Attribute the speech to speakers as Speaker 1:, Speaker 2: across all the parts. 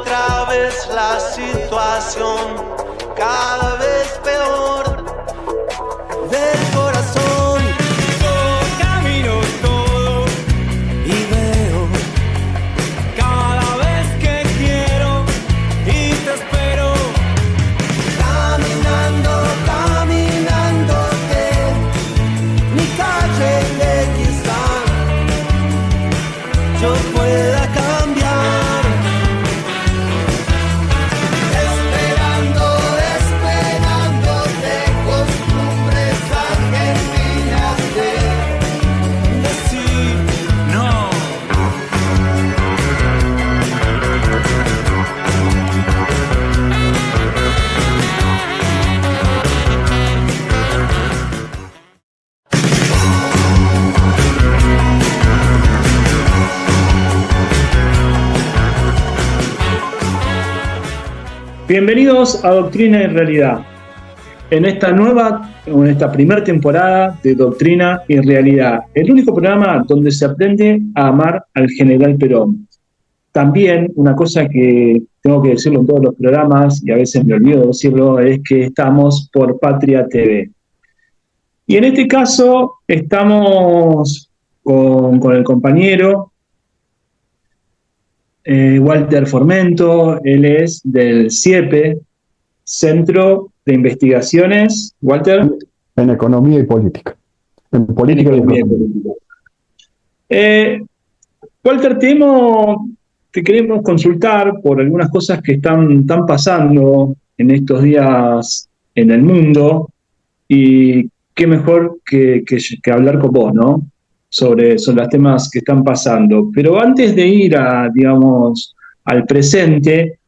Speaker 1: otra vez la situación cada vez peor del corazón. Yo camino todo y veo cada vez que quiero y te espero. Caminando, caminándote, mi calle de quizá yo pueda cambiar.
Speaker 2: Bienvenidos a Doctrina y Realidad. En esta primera temporada de Doctrina y Realidad, el único programa donde se aprende a amar al general Perón. También, una cosa que tengo que decirlo en todos los programas, y a veces me olvido de decirlo, es que estamos por Patria TV. Y en este caso estamos con el compañero Walter Formento. Él es del CIEPE, Centro de Investigaciones, Walter.
Speaker 3: En Economía y Política. En Política y Política.
Speaker 2: Walter, te queremos consultar por algunas cosas que están pasando en estos días en el mundo, y qué mejor que hablar con vos, ¿no? Sobre los temas que están pasando. Pero antes de ir al presente,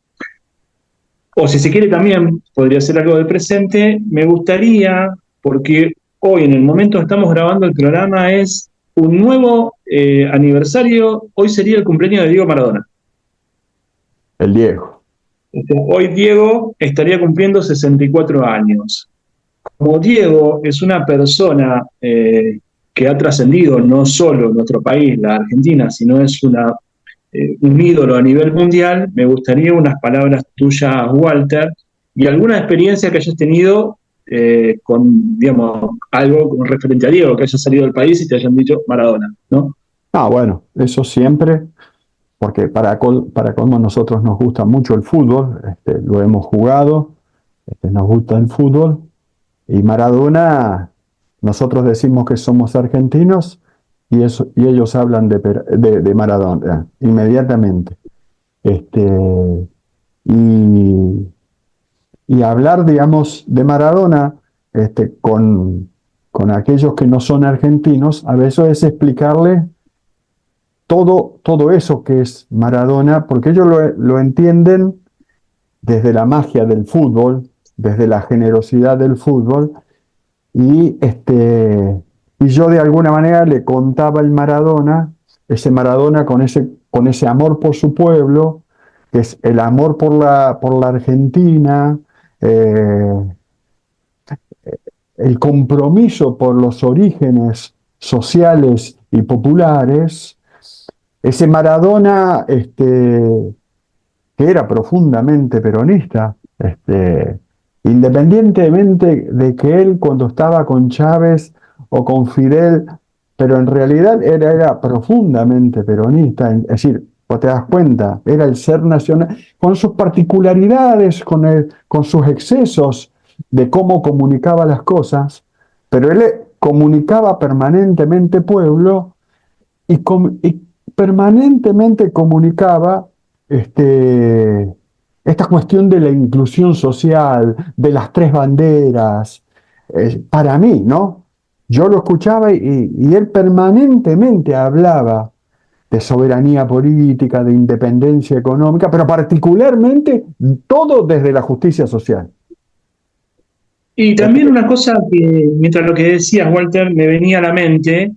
Speaker 2: o si se quiere también podría ser algo del presente, me gustaría, porque hoy en el momento que estamos grabando el programa es un nuevo aniversario. Hoy sería el cumpleaños de Diego Maradona.
Speaker 3: El Diego.
Speaker 2: Hoy Diego estaría cumpliendo 64 años. Como Diego es una persona que ha trascendido no solo en nuestro país, la Argentina, sino es un ídolo a nivel mundial, me gustaría unas palabras tuyas, Walter, y alguna experiencia que hayas tenido con algo referente a Diego, que hayas salido del país y te hayan dicho Maradona, ¿no?
Speaker 3: Bueno, eso siempre, porque para colmo nosotros nos gusta mucho el fútbol, lo hemos jugado, nos gusta el fútbol, y Maradona, nosotros decimos que somos argentinos, y ellos hablan de Maradona inmediatamente. Y hablar, de Maradona con aquellos que no son argentinos, a veces es explicarle todo eso que es Maradona, porque ellos lo entienden desde la magia del fútbol, desde la generosidad del fútbol, y yo de alguna manera le contaba el Maradona, ese Maradona con ese amor por su pueblo, que es el amor por la Argentina, el compromiso por los orígenes sociales y populares, ese Maradona que era profundamente peronista, independientemente de que él, cuando estaba con Chávez o con Fidel, pero en realidad era profundamente peronista, es decir, vos te das cuenta, era el ser nacional, con sus particularidades, con sus excesos de cómo comunicaba las cosas, pero él comunicaba permanentemente pueblo y permanentemente comunicaba esta cuestión de la inclusión social, de las tres banderas. Para mí, ¿no? Yo lo escuchaba y él permanentemente hablaba de soberanía política, de independencia económica, pero particularmente todo desde la justicia social.
Speaker 2: Y también una cosa que, mientras lo que decías, Walter, me venía a la mente,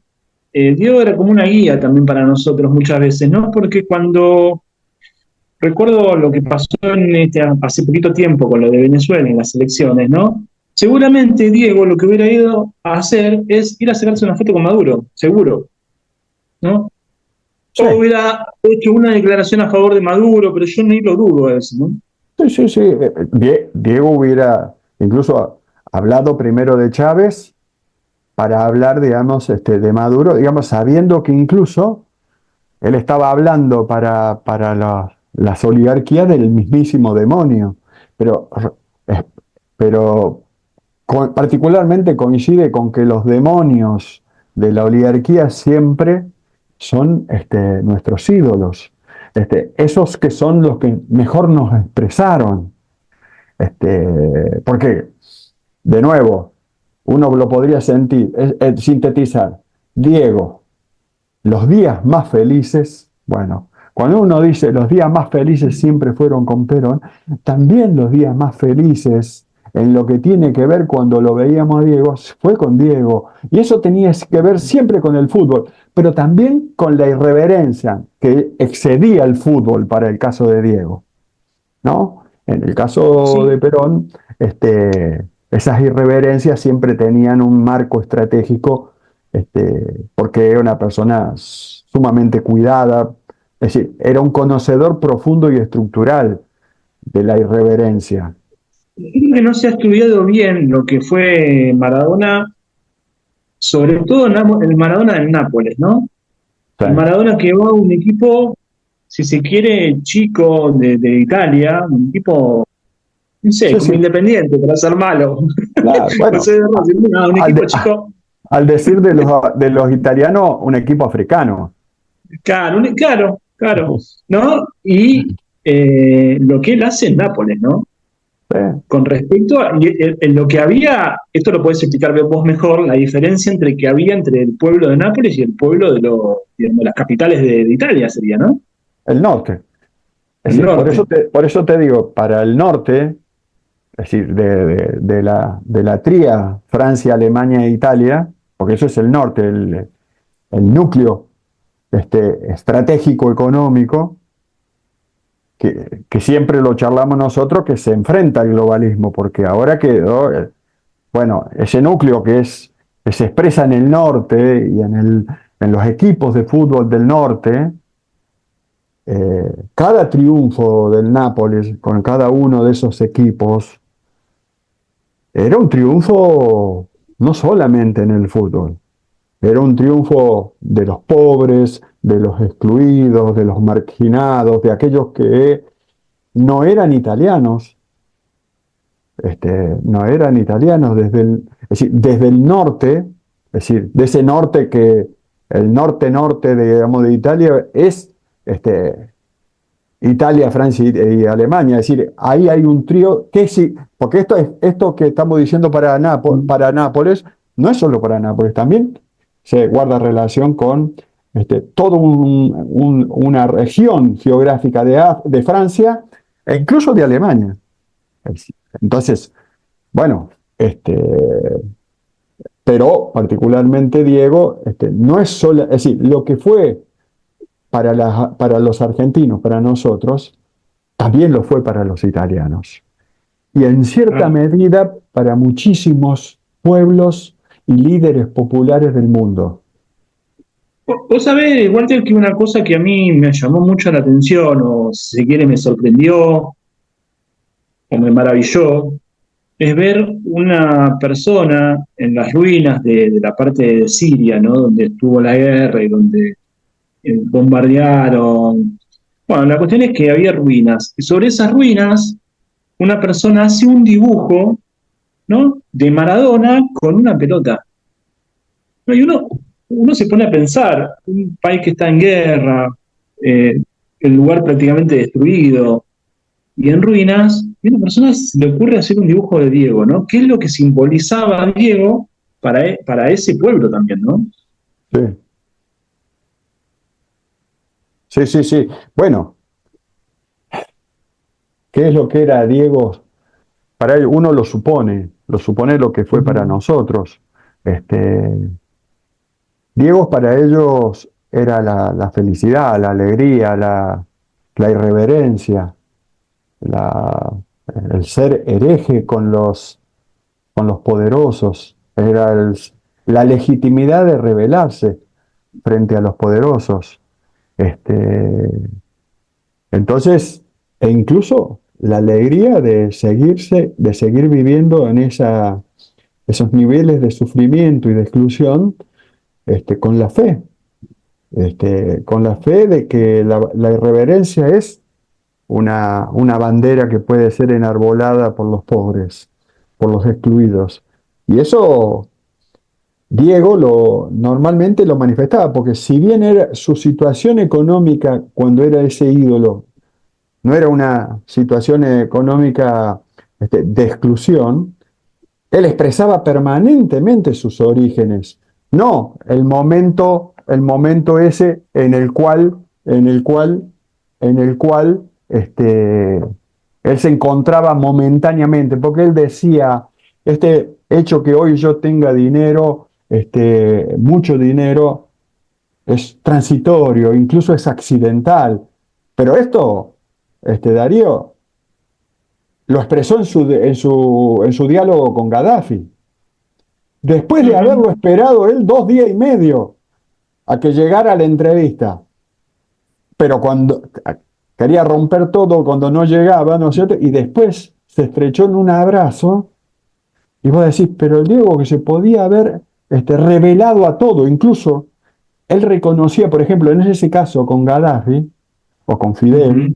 Speaker 2: Diego era como una guía también para nosotros muchas veces, ¿no? Porque cuando recuerdo lo que pasó hace poquito tiempo con lo de Venezuela en las elecciones, ¿no? Seguramente Diego lo que hubiera ido a hacer es ir a sacarse una foto con Maduro, seguro, ¿no?
Speaker 3: Sí,
Speaker 2: o hubiera hecho una declaración a favor de Maduro, pero yo ni lo dudo eso, ¿no?
Speaker 3: sí, sí, sí. Diego hubiera incluso hablado primero de Chávez para hablar, digamos, de Maduro, digamos, sabiendo que incluso él estaba hablando para las oligarquías del mismísimo demonio, pero, eh, pero particularmente coincide con que los demonios de la oligarquía siempre son nuestros ídolos, esos que son los que mejor nos expresaron, porque, de nuevo, uno lo podría sentir, sintetizar. Diego, los días más felices, bueno, cuando uno dice los días más felices siempre fueron con Perón, también los días más felices en lo que tiene que ver cuando lo veíamos a Diego fue con Diego. Y eso tenía que ver siempre con el fútbol, pero también con la irreverencia que excedía el fútbol para el caso de Diego, ¿no? En el caso de
Speaker 2: Sí,
Speaker 3: Perón, esas irreverencias siempre tenían un marco estratégico, porque era una persona sumamente cuidada, es decir, era un conocedor profundo y estructural de la irreverencia.
Speaker 2: creo que no se ha estudiado bien lo que fue Maradona, sobre todo el Maradona del Nápoles, ¿no?
Speaker 3: Sí,
Speaker 2: El Maradona que va a un equipo, si se quiere, chico de Italia, un equipo, no sé,
Speaker 3: sí,
Speaker 2: como
Speaker 3: sí,
Speaker 2: Independiente, para ser malo.
Speaker 3: claro,
Speaker 2: No
Speaker 3: bueno,
Speaker 2: sé, de Racing, no, un
Speaker 3: al,
Speaker 2: equipo
Speaker 3: de-
Speaker 2: chico.
Speaker 3: al decir de los italianos, un equipo africano.
Speaker 2: Claro, claro, claro, ¿no? Y lo que él hace en Nápoles, ¿no?
Speaker 3: Sí,
Speaker 2: Con respecto a en lo que había, esto lo podés explicar vos mejor, la diferencia entre que había entre el pueblo de Nápoles y el pueblo de digamos, las capitales de Italia sería, ¿no?
Speaker 3: el norte. Es
Speaker 2: El
Speaker 3: decir,
Speaker 2: norte.
Speaker 3: por eso te digo, para el norte, es decir, de la tría Francia, Alemania e Italia, porque eso es el norte, el núcleo estratégico económico, que siempre lo charlamos nosotros, que se enfrenta al globalismo, porque ahora quedó, bueno, ese núcleo que se expresa en el norte y en los equipos de fútbol del norte, cada triunfo del Nápoles con cada uno de esos equipos era un triunfo no solamente en el fútbol, era un triunfo de los pobres, de los excluidos, de los marginados, de aquellos que no eran italianos, no eran italianos es decir, desde el norte, es decir, de ese norte que el norte-norte, digamos, de Italia es este, Italia, Francia y Alemania. Es decir, ahí hay un trío que sí, porque esto que estamos diciendo para Nápoles no es solo para Nápoles, también se guarda relación con toda una región geográfica de Francia e incluso de Alemania. Entonces, bueno, pero particularmente Diego, no es solo, es decir, lo que fue para los argentinos, para nosotros, también lo fue para los italianos. Y en cierta
Speaker 2: Claro.
Speaker 3: medida para muchísimos pueblos y líderes populares del mundo.
Speaker 2: Vos sabés, Walter, que una cosa que a mí me llamó mucho la atención, o si se quiere me sorprendió, o me maravilló, es ver una persona en las ruinas de la parte de Siria, ¿no? Donde estuvo la guerra y donde bombardearon. Bueno, la cuestión es que había ruinas. Y sobre esas ruinas, una persona hace un dibujo, ¿no? De Maradona con una pelota. ¿No? Y uno se pone a pensar, un país que está en guerra, eh, el lugar prácticamente destruido y en ruinas, y a una persona se le ocurre hacer un dibujo de Diego, ¿no? ¿Qué es lo que simbolizaba a Diego para ese pueblo también, ¿no?
Speaker 3: Sí, sí, sí, sí. Bueno, ¿qué es lo que era Diego? Para él, uno lo supone lo que fue para nosotros. Este, Diego para ellos era la felicidad, la alegría, la irreverencia, la, el ser hereje con los poderosos, era la legitimidad de rebelarse frente a los poderosos. Este, entonces, e incluso la alegría de seguir viviendo en esos niveles de sufrimiento y de exclusión, con la fe de que la irreverencia es una bandera que puede ser enarbolada por los pobres, por los excluidos. Y eso Diego normalmente lo manifestaba, porque si bien era su situación económica cuando era ese ídolo, no era una situación económica de exclusión, él expresaba permanentemente sus orígenes, no el momento ese en el cual él se encontraba momentáneamente, porque él decía, este hecho que hoy yo tenga dinero, mucho dinero, es transitorio, incluso es accidental, pero esto, Darío, lo expresó en su diálogo con Gaddafi. Después de
Speaker 2: Ujú.
Speaker 3: haberlo esperado él 2 días y medio a que llegara la entrevista, pero cuando quería romper todo cuando no llegaba, ¿no es cierto? Y después se estrechó en un abrazo, y vos decís, pero el Diego que se podía haber revelado a todo, incluso él reconocía, por ejemplo, en ese caso con Gaddafi, o con Fidel,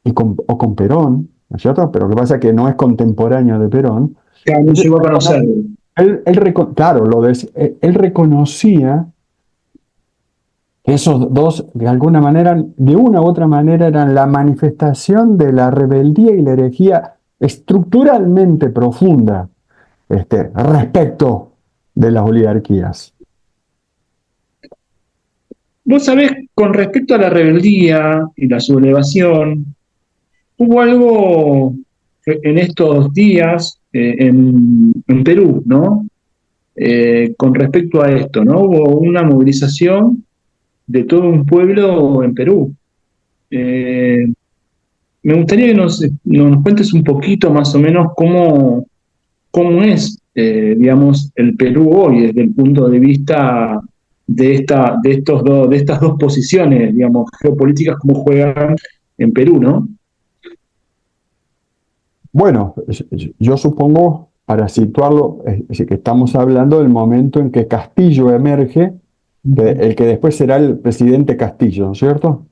Speaker 2: Ujú.
Speaker 3: o con Perón, ¿no es cierto? Pero lo que pasa es que no es contemporáneo de Perón.
Speaker 2: Claro, no
Speaker 3: Él,
Speaker 2: llegó a
Speaker 3: recono-
Speaker 2: conocerlo.
Speaker 3: claro, él reconocía que esos dos, de una u otra manera, eran la manifestación de la rebeldía y la herejía estructuralmente profunda, respecto de las oligarquías.
Speaker 2: Vos sabés, con respecto a la rebeldía y la sublevación, hubo algo en estos días en Perú, ¿no? Con respecto a esto, ¿no? Hubo una movilización de todo un pueblo en Perú. Eh, Me gustaría que nos cuentes un poquito más o menos cómo es, digamos, el Perú hoy desde el punto de vista de estas dos posiciones, digamos, geopolíticas, cómo juegan en Perú, ¿no?
Speaker 3: Bueno, yo supongo, para situarlo, es decir, que estamos hablando del momento en que Castillo emerge, el que después será el presidente Castillo, ¿no es cierto?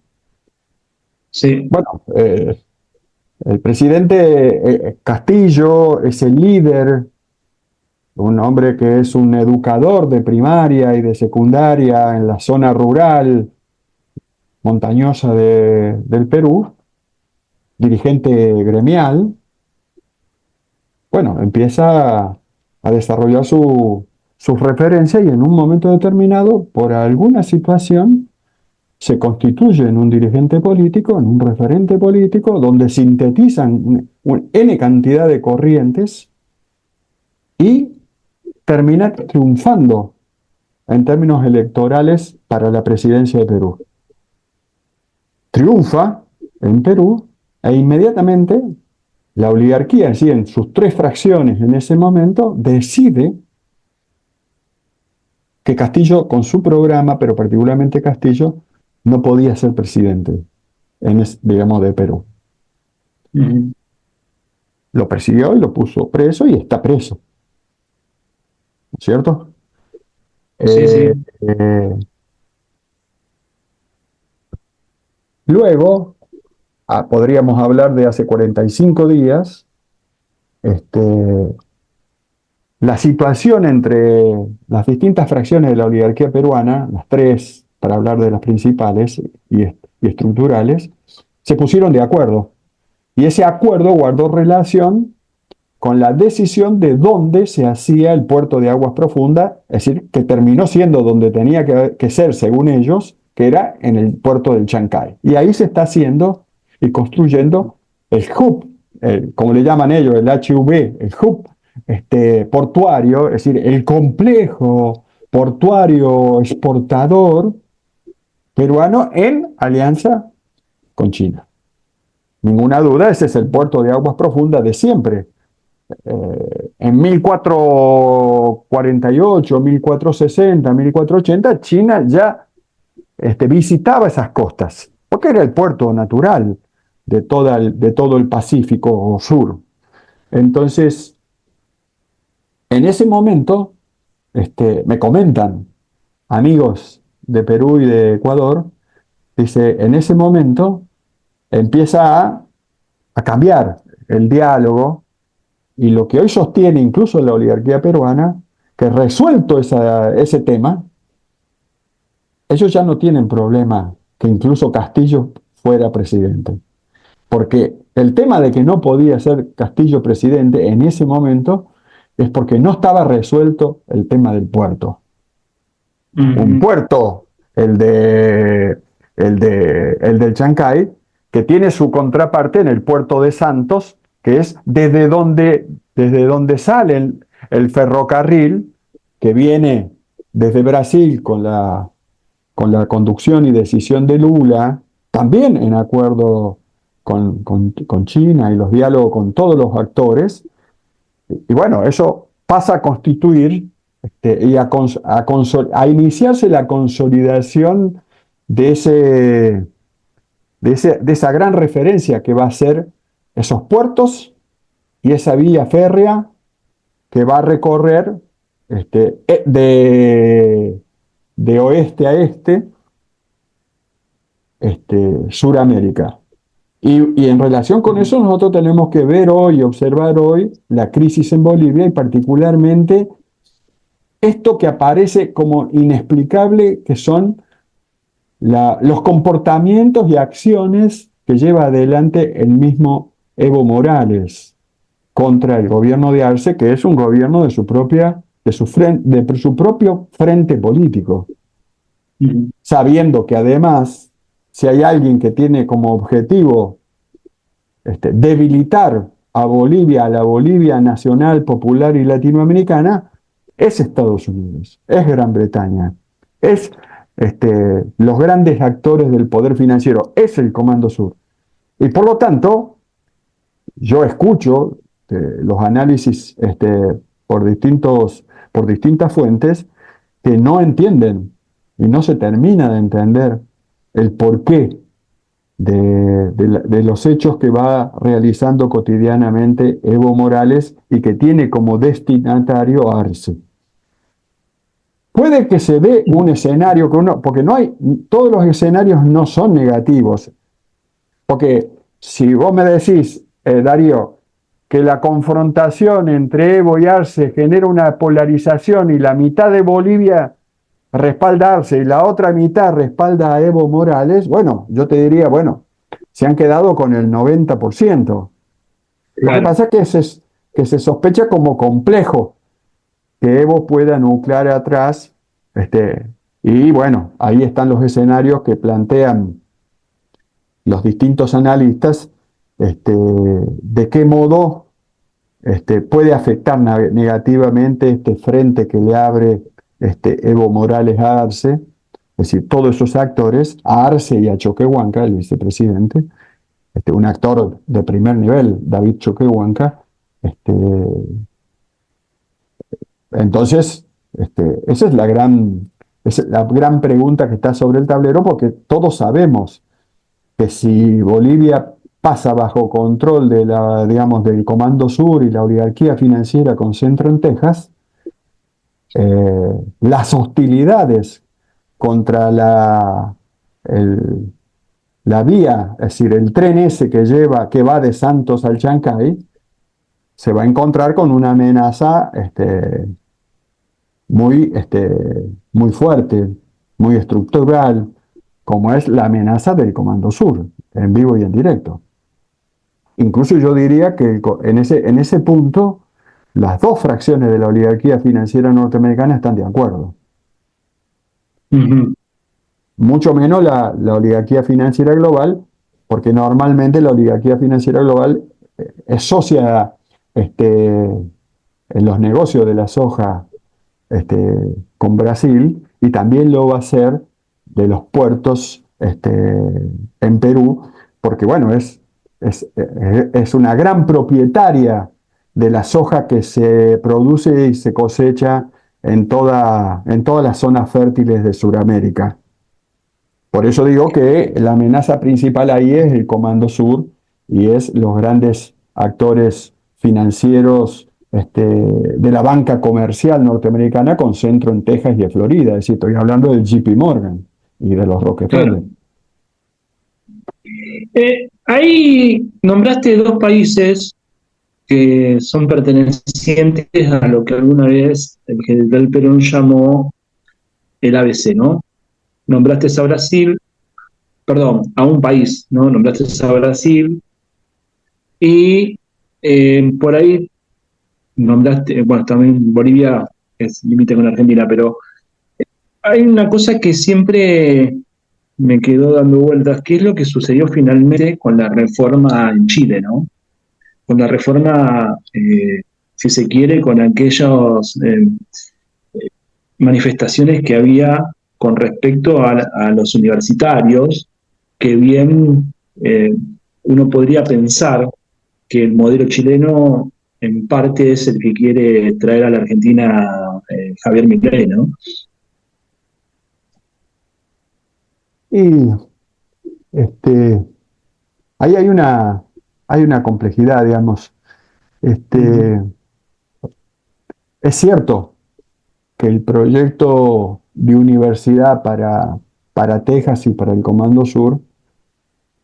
Speaker 2: Sí.
Speaker 3: Bueno, el presidente Castillo es el líder, un hombre que es un educador de primaria y de secundaria en la zona rural montañosa del Perú, dirigente gremial. Bueno, empieza a desarrollar sus referencias y en un momento determinado, por alguna situación, se constituye en un dirigente político, en un referente político, donde sintetizan un N cantidad de corrientes y termina triunfando en términos electorales para la presidencia de Perú. Triunfa en Perú e inmediatamente la oligarquía, es decir, en sus 3 fracciones en ese momento, decide que Castillo, con su programa, pero particularmente Castillo, no podía ser presidente, digamos, de Perú.
Speaker 2: Ujú.
Speaker 3: Lo persiguió y lo puso preso y está preso, ¿no es cierto?
Speaker 2: Sí,
Speaker 3: Eh,
Speaker 2: sí.
Speaker 3: eh, luego, podríamos hablar de hace 45 días, este, la situación entre las distintas fracciones de la oligarquía peruana, las 3, para hablar de las principales y estructurales, se pusieron de acuerdo. Y ese acuerdo guardó relación con la decisión de dónde se hacía el puerto de aguas profundas, es decir, que terminó siendo donde tenía que ser, según ellos, que era en el puerto del Chancay. Y ahí se está haciendo y construyendo el hub, como le llaman ellos, el HV, el hub portuario, es decir, el complejo portuario exportador peruano en alianza con China. Ninguna duda, ese es el puerto de aguas profundas de siempre. En 1448, 1460, 1480, China ya visitaba esas costas, porque era el puerto natural de todo el Pacífico Sur. Entonces, en ese momento, me comentan amigos de Perú y de Ecuador, dice, en ese momento empieza a cambiar el diálogo y lo que hoy sostiene incluso la oligarquía peruana, que resuelto ese tema, ellos ya no tienen problema que incluso Castillo fuera presidente. Porque el tema de que no podía ser Castillo presidente en ese momento es porque no estaba resuelto el tema del puerto. Un puerto, el del Chancay, que tiene su contraparte en el puerto de Santos, que es desde donde sale el ferrocarril que viene desde Brasil con la conducción y decisión de Lula, también en acuerdo con China y los diálogos con todos los actores. Y bueno, eso pasa a constituir y a iniciarse la consolidación de esa gran referencia que va a ser esos puertos y esa vía férrea que va a recorrer de oeste a este, Suramérica. Y en relación con eso nosotros tenemos que ver hoy, observar hoy la crisis en Bolivia y particularmente esto que aparece como inexplicable, que son los comportamientos y acciones que lleva adelante el mismo Evo Morales contra el gobierno de Arce, que es un gobierno de su propio frente político, sabiendo que además, si hay alguien que tiene como objetivo debilitar a Bolivia, a la Bolivia nacional, popular y latinoamericana, es Estados Unidos, es Gran Bretaña, es los grandes actores del poder financiero, es el Comando Sur. Y por lo tanto, yo escucho los análisis por distintas fuentes que no entienden y no se termina de entender el porqué de los hechos que va realizando cotidianamente Evo Morales y que tiene como destinatario a Arce. Puede que se dé un escenario porque todos los escenarios no son negativos. Porque si vos me decís, Darío, que la confrontación entre Evo y Arce genera una polarización y la mitad de Bolivia respalda a Arce y la otra mitad respalda a Evo Morales, bueno, yo te diría, bueno, se han quedado con el 90%. Lo que pasa es que se sospecha como complejo que Evo pueda nuclear atrás, y bueno, ahí están los escenarios que plantean los distintos analistas, de qué modo puede afectar negativamente este frente que le abre Evo Morales a Arce, es decir, todos esos actores, a Arce y a Choquehuanca, el vicepresidente, un actor de primer nivel, David Choquehuanca. Entonces, esa es la gran pregunta que está sobre el tablero, porque todos sabemos que si Bolivia pasa bajo control del Comando Sur y la oligarquía financiera con centro en Texas, las hostilidades contra la vía, es decir, el tren ese que va de Santos al Chancay, se va a encontrar con una amenaza muy fuerte, muy estructural, como es la amenaza del Comando Sur, en vivo y en directo. Incluso yo diría que en ese punto las dos fracciones de la oligarquía financiera norteamericana están de acuerdo. Mucho menos la oligarquía financiera global, porque normalmente la oligarquía financiera global es socia en los negocios de la soja con Brasil, y también lo va a hacer de los puertos en Perú, porque bueno, es una gran propietaria de la soja que se produce y se cosecha en todas las zonas fértiles de Sudamérica. Por eso digo que la amenaza principal ahí es el Comando Sur y es los grandes actores financieros de la banca comercial norteamericana con centro en Texas y en Florida. Es decir, estoy hablando del JP Morgan y de los Rockefeller.
Speaker 2: Claro. Ahí nombraste dos países que son pertenecientes a lo que alguna vez el general Perón llamó el ABC, ¿no? Nombraste a Brasil, perdón, a un país, ¿no? Nombraste a Brasil y por ahí nombraste, bueno, también Bolivia es límite con Argentina, pero hay una cosa que siempre me quedó dando vueltas, ¿qué es lo que sucedió finalmente con la reforma en Chile, ¿no? Con la reforma, si se quiere, con aquellas manifestaciones que había con respecto a los universitarios, que bien uno podría pensar que el modelo chileno en parte es el que quiere traer a la Argentina Javier Milei, ¿no?
Speaker 3: Y este, ahí hay una complejidad, digamos. Este, es cierto que el proyecto de universidad para Texas y para el Comando Sur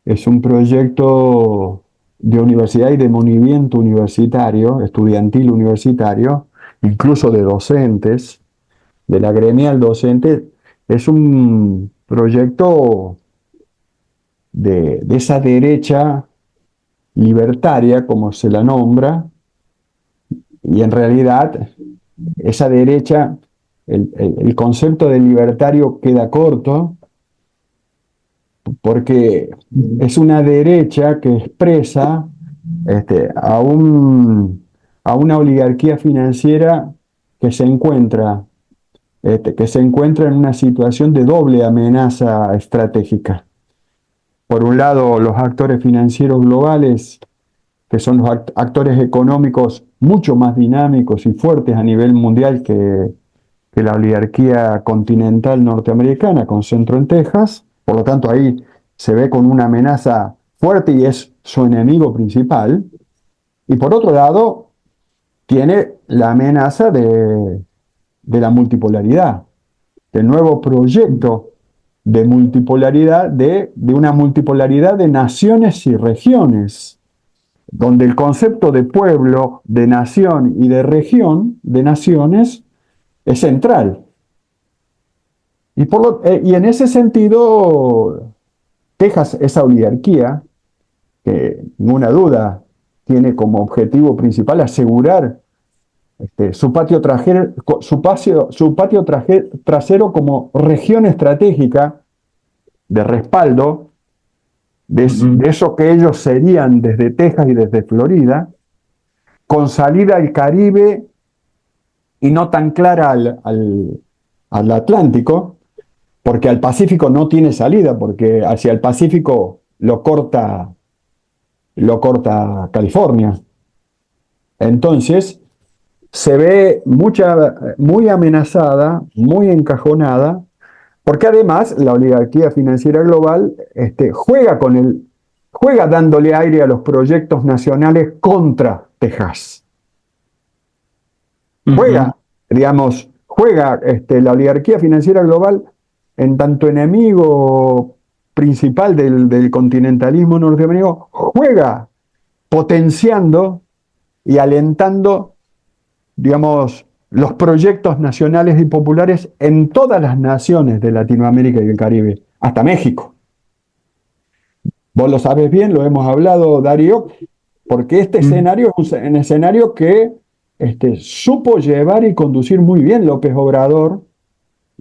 Speaker 3: es un proyecto de universidad y de movimiento universitario, estudiantil universitario, incluso de docentes, de la gremial docente. Es un proyecto de esa derecha libertaria, como se la nombra, y en realidad esa derecha, el concepto de libertario queda corto, porque es una derecha que expresa a a una oligarquía financiera que que se encuentra en una situación de doble amenaza estratégica. Por un lado, los actores financieros globales, que son los actores económicos mucho más dinámicos y fuertes a nivel mundial que la oligarquía continental norteamericana, con centro en Texas. Por lo tanto, ahí se ve con una amenaza fuerte y es su enemigo principal. Y por otro lado, tiene la amenaza de la multipolaridad, del nuevo proyecto de multipolaridad, de una multipolaridad de naciones y regiones, donde el concepto de pueblo, de nación y de región, de naciones, es central. Y en ese sentido, Texas, esa oligarquía, que ninguna duda tiene como objetivo principal asegurar su patio trasero como región estratégica de respaldo de eso que ellos serían desde Texas y desde Florida, con salida al Caribe y no tan clara al Atlántico, porque al Pacífico no tiene salida, porque hacia el Pacífico lo corta California. Entonces, se ve muy amenazada, muy encajonada, porque además la oligarquía financiera global juega dándole aire a los proyectos nacionales contra Texas. Juega, digamos, la oligarquía financiera global en tanto enemigo principal del continentalismo norteamericano, juega potenciando y alentando, digamos, los proyectos nacionales y populares en todas las naciones de Latinoamérica y el Caribe, hasta México. Vos lo sabes bien, lo hemos hablado, Darío, porque este escenario es un escenario que supo llevar y conducir muy bien López Obrador,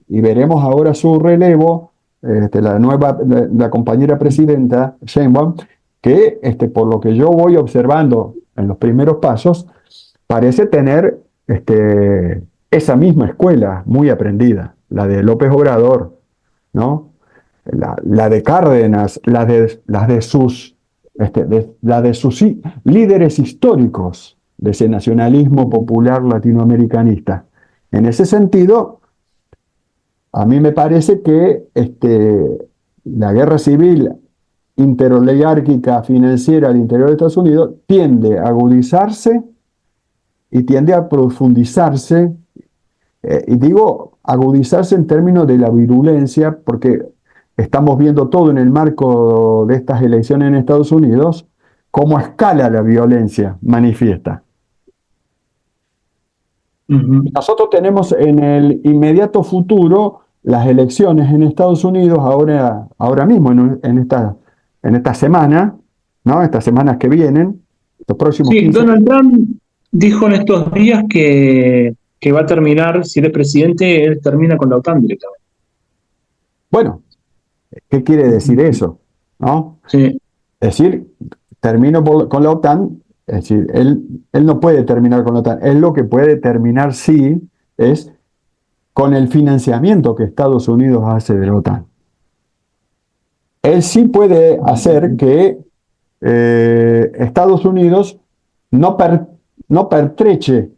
Speaker 3: y veremos ahora su relevo, la compañera presidenta Sheinbaum, que por lo que yo voy observando en los primeros pasos, parece tener esa misma escuela muy aprendida, la de López Obrador, ¿no? La de Cárdenas, la de sus líderes históricos de ese nacionalismo popular latinoamericanista. En ese sentido, a mí me parece que la guerra civil interoligárquica financiera al interior de Estados Unidos tiende a agudizarse y tiende a profundizarse, y digo agudizarse en términos de la virulencia, porque estamos viendo todo en el marco de estas elecciones en Estados Unidos, cómo escala la violencia manifiesta. Nosotros tenemos en el inmediato futuro las elecciones en Estados Unidos ahora mismo, en esta semana, ¿no? Estas semanas que vienen, los próximos
Speaker 2: Sí,
Speaker 3: 15
Speaker 2: Donald Trump dijo en estos días que va a terminar, si él es presidente, él termina con la OTAN directamente.
Speaker 3: Bueno, ¿qué quiere decir eso? ¿No?
Speaker 2: Sí.
Speaker 3: Es decir, con la OTAN, es decir, él no puede terminar con la OTAN. Él lo que puede terminar, sí, es con el financiamiento que Estados Unidos hace de la OTAN. Él sí puede hacer que Estados Unidos no pertreche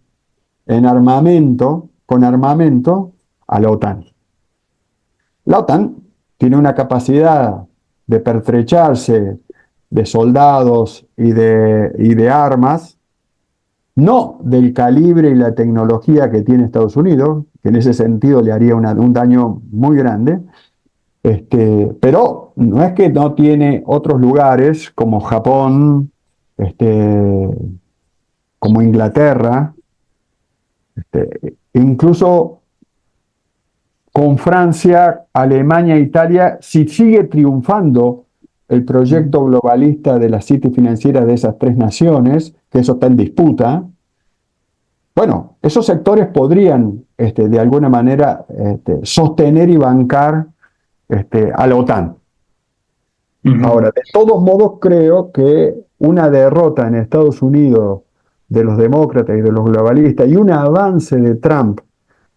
Speaker 3: con armamento a la OTAN. La OTAN tiene una capacidad de pertrecharse de soldados y de armas, no del calibre y la tecnología que tiene Estados Unidos, que en ese sentido le haría un daño muy grande, pero no es que no tiene otros lugares como Japón, como Inglaterra, incluso con Francia, Alemania, Italia, si sigue triunfando el proyecto globalista de las City financieras de esas tres naciones, que eso está en disputa, bueno, esos sectores podrían de alguna manera sostener y bancar a la OTAN. Ahora, de todos modos, creo que una derrota en Estados Unidos de los demócratas y de los globalistas y un avance de Trump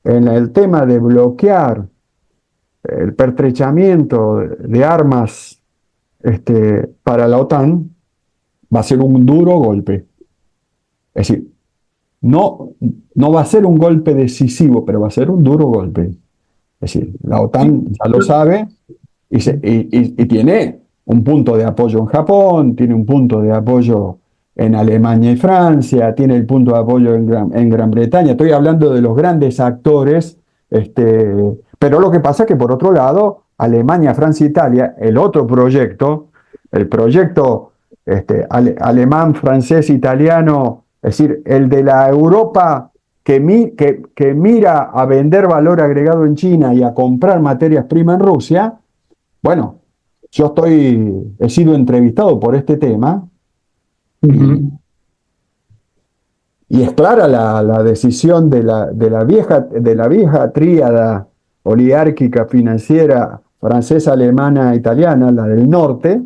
Speaker 3: en el tema de bloquear el pertrechamiento de armas para la OTAN va a ser un duro golpe. Es decir, no va a ser un golpe decisivo, pero va a ser un duro golpe. Es decir, la OTAN ya lo sabe y tiene un punto de apoyo en Japón, tiene un punto de apoyo en Alemania y Francia, tiene el punto de apoyo en Gran Bretaña. Estoy hablando de los grandes actores, pero lo que pasa es que por otro lado, Alemania, Francia e Italia, el otro proyecto, el proyecto alemán, francés, italiano, es decir, el de la Europa que mira a vender valor agregado en China y a comprar materias primas en Rusia. Bueno, yo he sido entrevistado por este tema. Y es clara la decisión de la vieja tríada oligárquica financiera francesa, alemana, italiana, la del norte,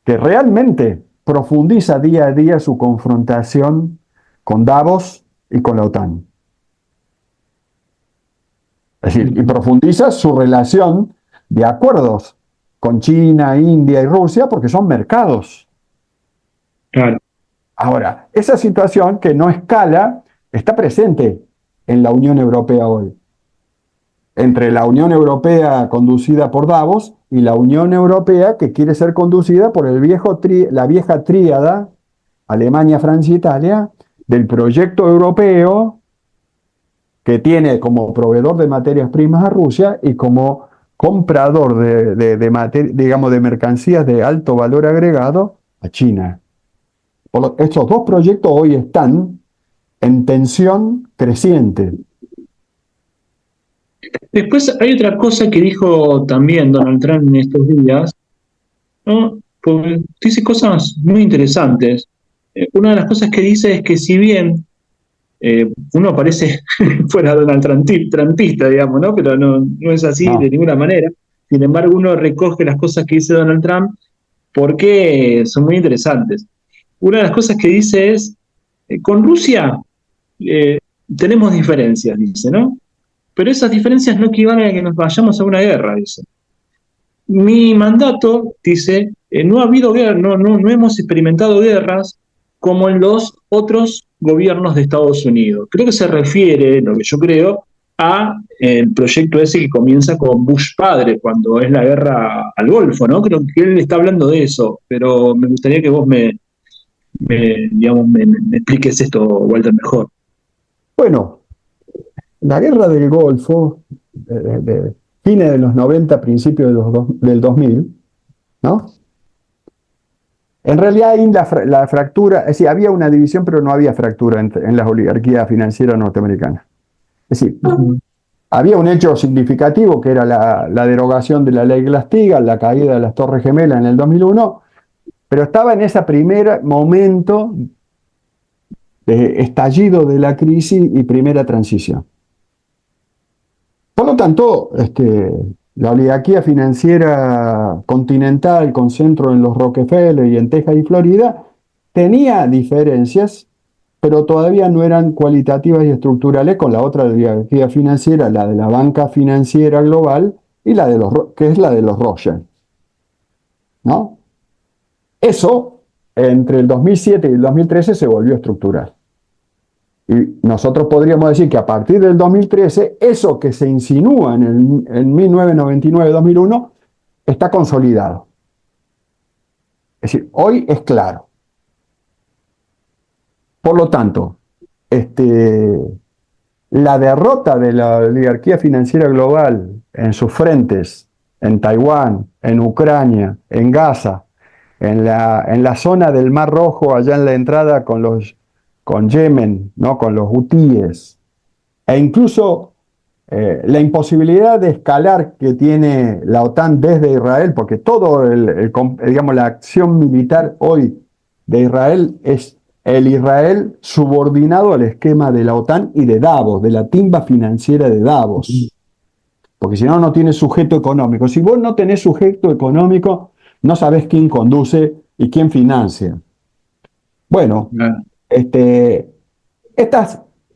Speaker 3: que realmente profundiza día a día su confrontación con Davos y con la OTAN. Es decir, y profundiza su relación de acuerdos con China, India y Rusia, porque son mercados.
Speaker 2: Claro.
Speaker 3: Ahora, esa situación que no escala está presente en la Unión Europea hoy. Entre la Unión Europea conducida por Davos y la Unión Europea que quiere ser conducida por la vieja tríada, Alemania, Francia, Italia, del proyecto europeo que tiene como proveedor de materias primas a Rusia y como comprador de mercancías de alto valor agregado a China. Estos dos proyectos hoy están en tensión creciente.
Speaker 2: Después hay otra cosa que dijo también Donald Trump en estos días, ¿no? Porque dice cosas muy interesantes. Una de las cosas que dice es que si bien uno parece fuera Donald Trumpista, digamos, ¿no? Pero no es así de ninguna manera. Sin embargo, uno recoge las cosas que dice Donald Trump porque son muy interesantes. Una de las cosas que dice es, con Rusia tenemos diferencias, dice, ¿no? Pero esas diferencias no equivalen a que nos vayamos a una guerra, dice. Mi mandato, dice, no ha habido guerra, no hemos experimentado guerras como en los otros gobiernos de Estados Unidos. Creo que se refiere, lo que yo creo, a el proyecto ese que comienza con Bush padre, cuando es la guerra al Golfo, ¿no? Creo que él está hablando de eso, pero me gustaría que vos digamos, me expliques esto, Walter, mejor.
Speaker 3: Bueno, la guerra del Golfo, de fines de los 90, principios del 2000, ¿no? En realidad ahí la fractura, es decir, había una división, pero no había fractura en las oligarquías financieras norteamericanas. Es decir, había un hecho significativo que era la derogación de la ley Glass-Steagall, la caída de las Torres Gemelas en el 2001, pero estaba en ese primer momento de estallido de la crisis y primera transición. Por lo tanto, la oligarquía financiera continental con centro en los Rockefeller y en Texas y Florida tenía diferencias, pero todavía no eran cualitativas y estructurales con la otra oligarquía financiera, la de la banca financiera global y que es la de los Rothschild, ¿no? Eso, entre el 2007 y el 2013, se volvió estructural. Y nosotros podríamos decir que a partir del 2013, eso que se insinúa en 1999-2001 está consolidado. Es decir, hoy es claro. Por lo tanto, la derrota de la oligarquía financiera global en sus frentes, en Taiwán, en Ucrania, en Gaza, en la zona del Mar Rojo, allá en la entrada con Yemen, ¿no? Con los hutíes, e incluso la imposibilidad de escalar que tiene la OTAN desde Israel, porque todo digamos, la acción militar hoy de Israel es el Israel subordinado al esquema de la OTAN y de Davos, de la timba financiera de Davos. Porque si no, no tiene sujeto económico. Si vos no tenés sujeto económico, no sabés quién conduce y quién financia. Bueno,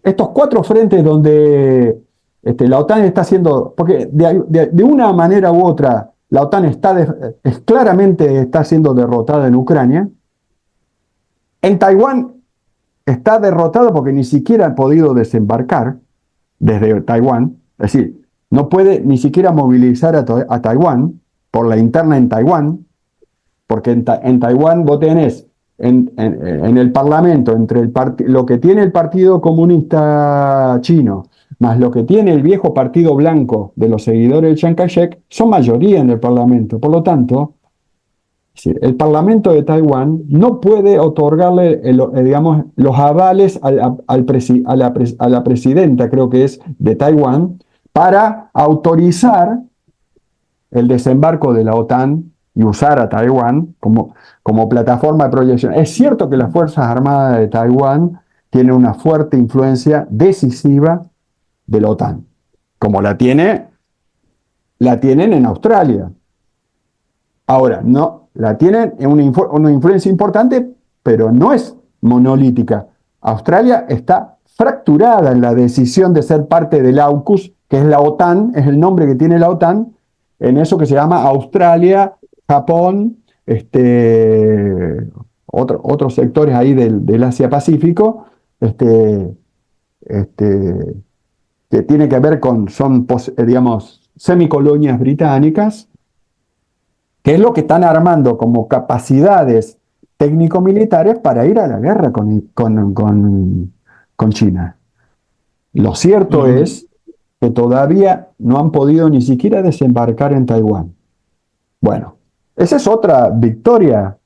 Speaker 3: estos cuatro frentes donde la OTAN está haciendo, porque de una manera u otra, la OTAN claramente está siendo derrotada en Ucrania. En Taiwán está derrotada porque ni siquiera han podido desembarcar desde Taiwán, es decir, no puede ni siquiera movilizar a Taiwán por la interna en Taiwán, porque en Taiwán vos tenés en el Parlamento, entre lo que tiene el Partido Comunista Chino, más lo que tiene el viejo Partido Blanco de los seguidores de Chiang Kai-shek, son mayoría en el Parlamento. Por lo tanto, el Parlamento de Taiwán no puede otorgarle, digamos, los avales a la presidenta, creo que es, de Taiwán, para autorizar el desembarco de la OTAN y usar a Taiwán como plataforma de proyección. Es cierto que las Fuerzas Armadas de Taiwán tienen una fuerte influencia decisiva de la OTAN, como la tienen en Australia. Ahora, no, la tienen en una influencia importante, pero no es monolítica. Australia está fracturada en la decisión de ser parte del AUKUS, que es la OTAN, es el nombre que tiene la OTAN, en eso que se llama Australia, Japón, otros sectores ahí del Asia-Pacífico, que tiene que ver son digamos, semicolonias británicas, que es lo que están armando como capacidades técnico-militares para ir a la guerra con China. Lo cierto es que todavía no han podido ni siquiera desembarcar en Taiwán. Bueno, esa es otra victoria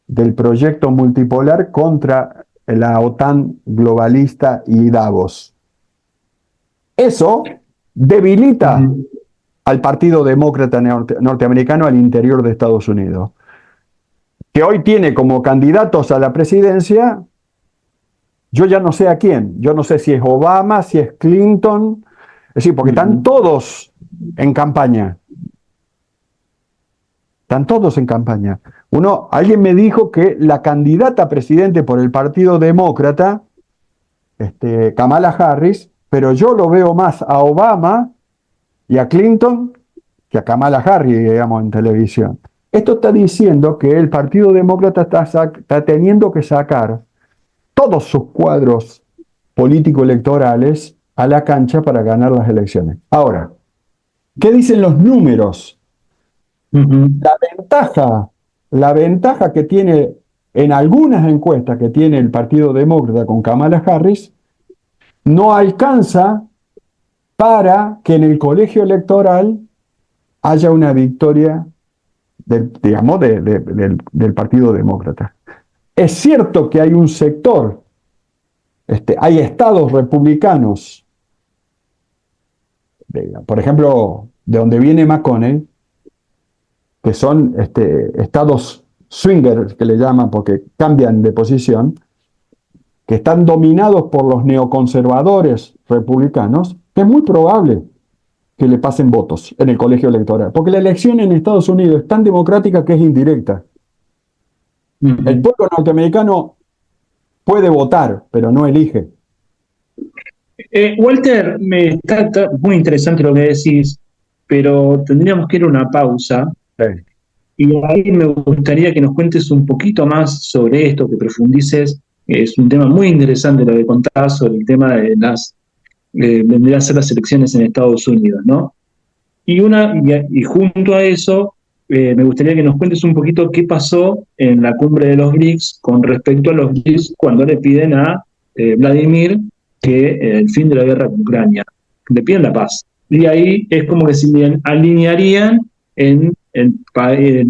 Speaker 3: del proyecto multipolar contra la OTAN globalista y Davos. Eso debilita al Partido Demócrata norteamericano al interior de Estados Unidos, que hoy tiene como candidatos a la presidencia, yo ya no sé a quién, yo no sé si es Obama, si es Clinton, es decir, porque están todos en campaña. Están todos en campaña. Alguien me dijo que la candidata a presidente por el Partido Demócrata, Kamala Harris, pero yo lo veo más a Obama y a Clinton que a Kamala Harris, digamos, en televisión. Esto está diciendo que el Partido Demócrata está teniendo que sacar todos sus cuadros político-electorales a la cancha para ganar las elecciones. Ahora, ¿qué dicen los números?
Speaker 2: Ujú.
Speaker 3: La ventaja que tiene en algunas encuestas que tiene el Partido Demócrata con Kamala Harris no alcanza para que en el colegio electoral haya una victoria digamos, del Partido Demócrata. Es cierto que hay un sector, hay estados republicanos, por ejemplo, de donde viene McConnell, que son estados swinger, que le llaman porque cambian de posición, que están dominados por los neoconservadores republicanos, que es muy probable que le pasen votos en el colegio electoral, porque la elección en Estados Unidos es tan democrática que es indirecta. El
Speaker 2: Ujú.
Speaker 3: pueblo norteamericano puede votar, pero no elige.
Speaker 2: Walter, está muy interesante lo que decís, pero tendríamos que ir a una pausa.
Speaker 3: Sí.
Speaker 2: Y ahí me gustaría que nos cuentes un poquito más sobre esto, que profundices. Es un tema muy interesante lo que contás sobre el tema de vendrían a ser las elecciones en Estados Unidos, ¿no? Y junto a eso, me gustaría que nos cuentes un poquito qué pasó en la cumbre de los BRICS con respecto a los BRICS cuando le piden a Vladimir que el fin de la guerra con Ucrania, le piden la paz. Y ahí es como que se alinearían en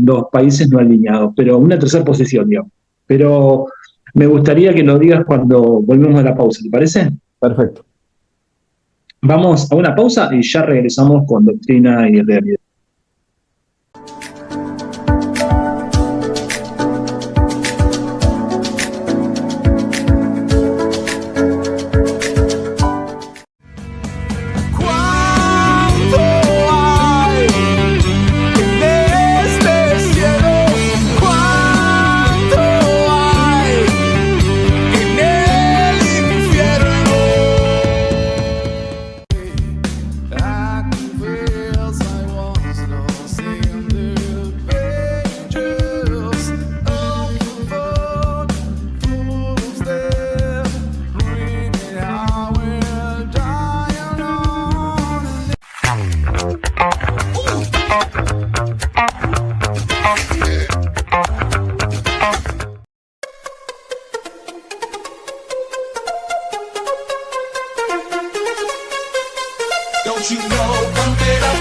Speaker 2: los países no alineados, pero una tercera posición, digamos. Pero me gustaría que lo digas cuando volvemos a la pausa, ¿te parece?
Speaker 3: Perfecto.
Speaker 2: Vamos a una pausa y ya regresamos con Doctrina y Realidad.
Speaker 1: Cuánto hay en este cielo, cuánto hay en el infierno. I confess I was lost in the pages of the book, full of death, reading how we're dying on. Don't you know, pump it up,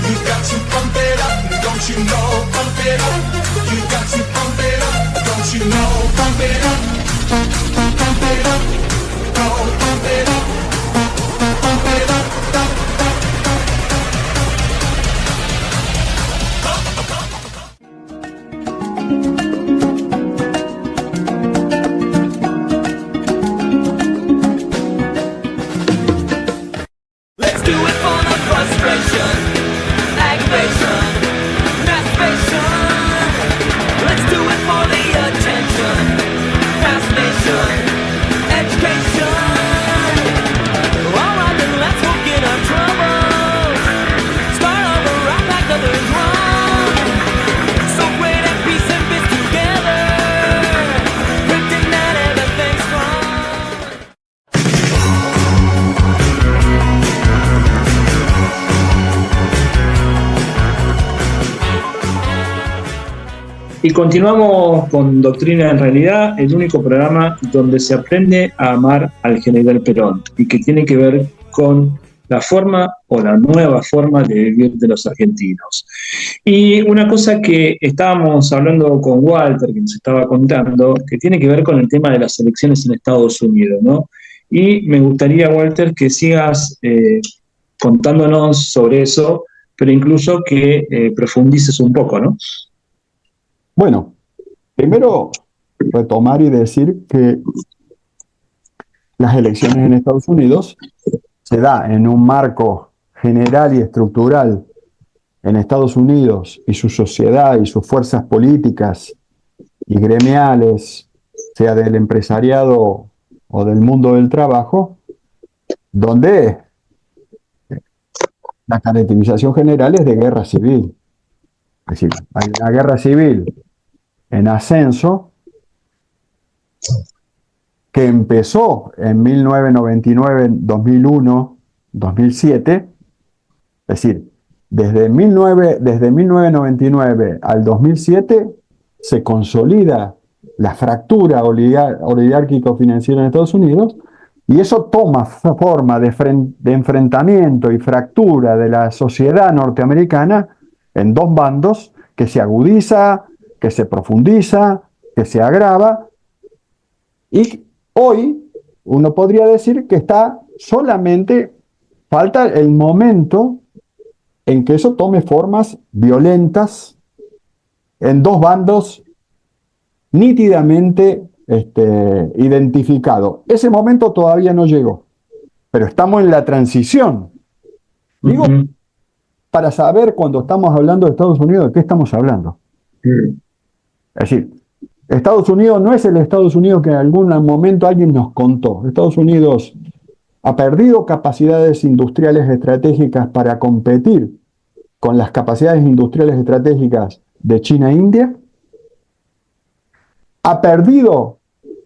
Speaker 1: you got to pump it up. Don't you know, pump it up, you got to pump it up. Don't you know, pump it up, pump it up, oh, pump it up, pump it up, Let's do it for the frustration, aggravation, masturbation. Let's do it for the attention, fascination, education. Alright then, let's forget our troubles. Start over, right like others wrong. So great at peace and biz together, pretend that everything's wrong.
Speaker 2: Y continuamos con Doctrina en Realidad, el único programa donde se aprende a amar al general Perón y que tiene que ver con la forma o la nueva forma de vivir de los argentinos. Y una cosa que estábamos hablando con Walter, que nos estaba contando, que tiene que ver con el tema de las elecciones en Estados Unidos, ¿no? Y me gustaría, Walter, que sigas contándonos sobre eso, pero incluso que profundices un poco, ¿no?
Speaker 3: Bueno, primero retomar y decir que las elecciones en Estados Unidos se da en un marco general y estructural en Estados Unidos y su sociedad y sus fuerzas políticas y gremiales, sea del empresariado o del mundo del trabajo, donde la caracterización general es de guerra civil. Es decir, hay una guerra civil en ascenso que empezó en 1999, 2001, 2007, es decir, desde 1999 al 2007 se consolida la fractura oligárquico-financiera en Estados Unidos, y eso toma forma de enfrentamiento y fractura de la sociedad norteamericana en dos bandos, que se agudiza, que se profundiza, que se agrava, y hoy uno podría decir que falta el momento en que eso tome formas violentas en dos bandos nítidamente identificados. Ese momento todavía no llegó, pero estamos en la transición. Digo, para saber cuando estamos hablando de Estados Unidos, ¿de qué estamos hablando? Es decir, Estados Unidos no es el Estados Unidos que en algún momento alguien nos contó. Estados Unidos ha perdido capacidades industriales estratégicas para competir con las capacidades industriales estratégicas de China e India. Ha perdido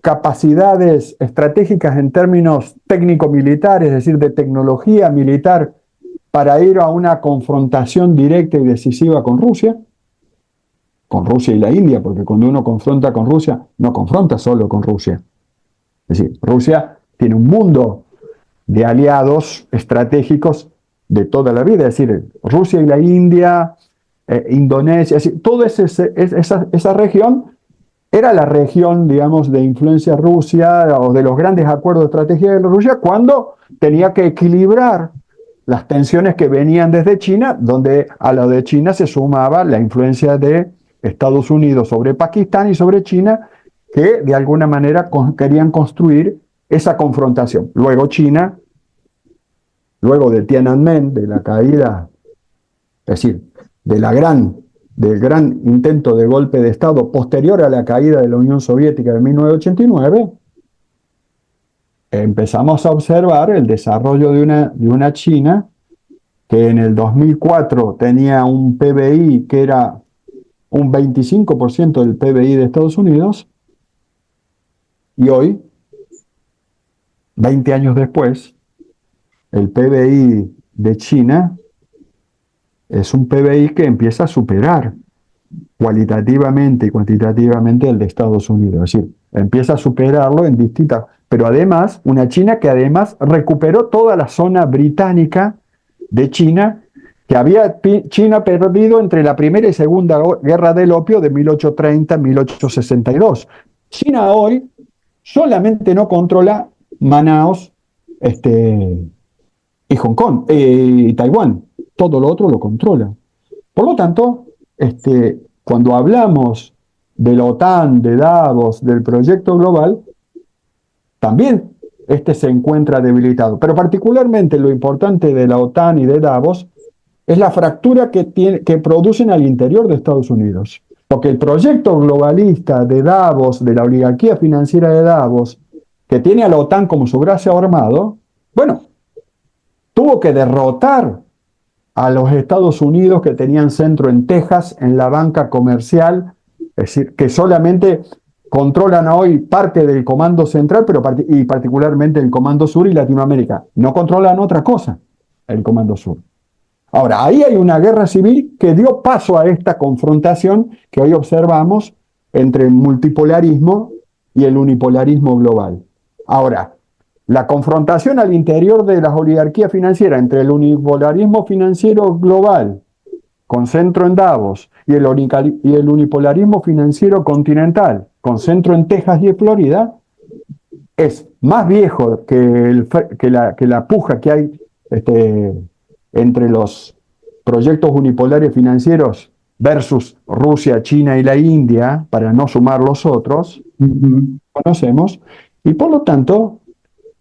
Speaker 3: capacidades estratégicas en términos técnico-militares, es decir, de tecnología militar, para ir a una confrontación directa y decisiva con Rusia y la India, porque cuando uno confronta con Rusia, no confronta solo con Rusia. Es decir, Rusia tiene un mundo de aliados estratégicos de toda la vida, es decir, Rusia y la India, Indonesia, es decir, toda esa región era la región, digamos, de influencia Rusia o de los grandes acuerdos estratégicos de Rusia, cuando tenía que equilibrar las tensiones que venían desde China, donde a lo de China se sumaba la influencia de Estados Unidos sobre Pakistán y sobre China, que de alguna manera querían construir esa confrontación. Luego China, luego de Tiananmen, de la caída, es decir, del gran intento de golpe de Estado posterior a la caída de la Unión Soviética de 1989, empezamos a observar el desarrollo de una China que en el 2004 tenía un PBI que era un 25% del PBI de Estados Unidos, y hoy, 20 años después, el PBI de China es un PBI que empieza a superar cualitativamente y cuantitativamente el de Estados Unidos. Es decir, empieza a superarlo en distintas... Pero además, una China que además recuperó toda la zona británica de China, que había China perdido entre la Primera y Segunda Guerra del Opio de 1830-1862. China hoy solamente no controla Manaos y Hong Kong y Taiwán. Todo lo otro lo controla. Por lo tanto, cuando hablamos de la OTAN, de Davos, del proyecto global, también se encuentra debilitado. Pero particularmente lo importante de la OTAN y de Davos es la fractura que producen al interior de Estados Unidos. Porque el proyecto globalista de Davos, de la oligarquía financiera de Davos, que tiene a la OTAN como su brazo armado, bueno, tuvo que derrotar a los Estados Unidos, que tenían centro en Texas, en la banca comercial, es decir, que solamente controlan hoy parte del Comando Central, y particularmente el Comando Sur y Latinoamérica. No controlan otra cosa, el Comando Sur. Ahora, ahí hay una guerra civil que dio paso a esta confrontación que hoy observamos entre el multipolarismo y el unipolarismo global. Ahora, la confrontación al interior de las oligarquías financieras entre el unipolarismo financiero global, con centro en Davos, y el unipolarismo financiero continental, con centro en Texas y en Florida, es más viejo que la puja que hay entre los proyectos unipolares financieros versus Rusia, China y la India, para no sumar los otros, conocemos, y por lo tanto,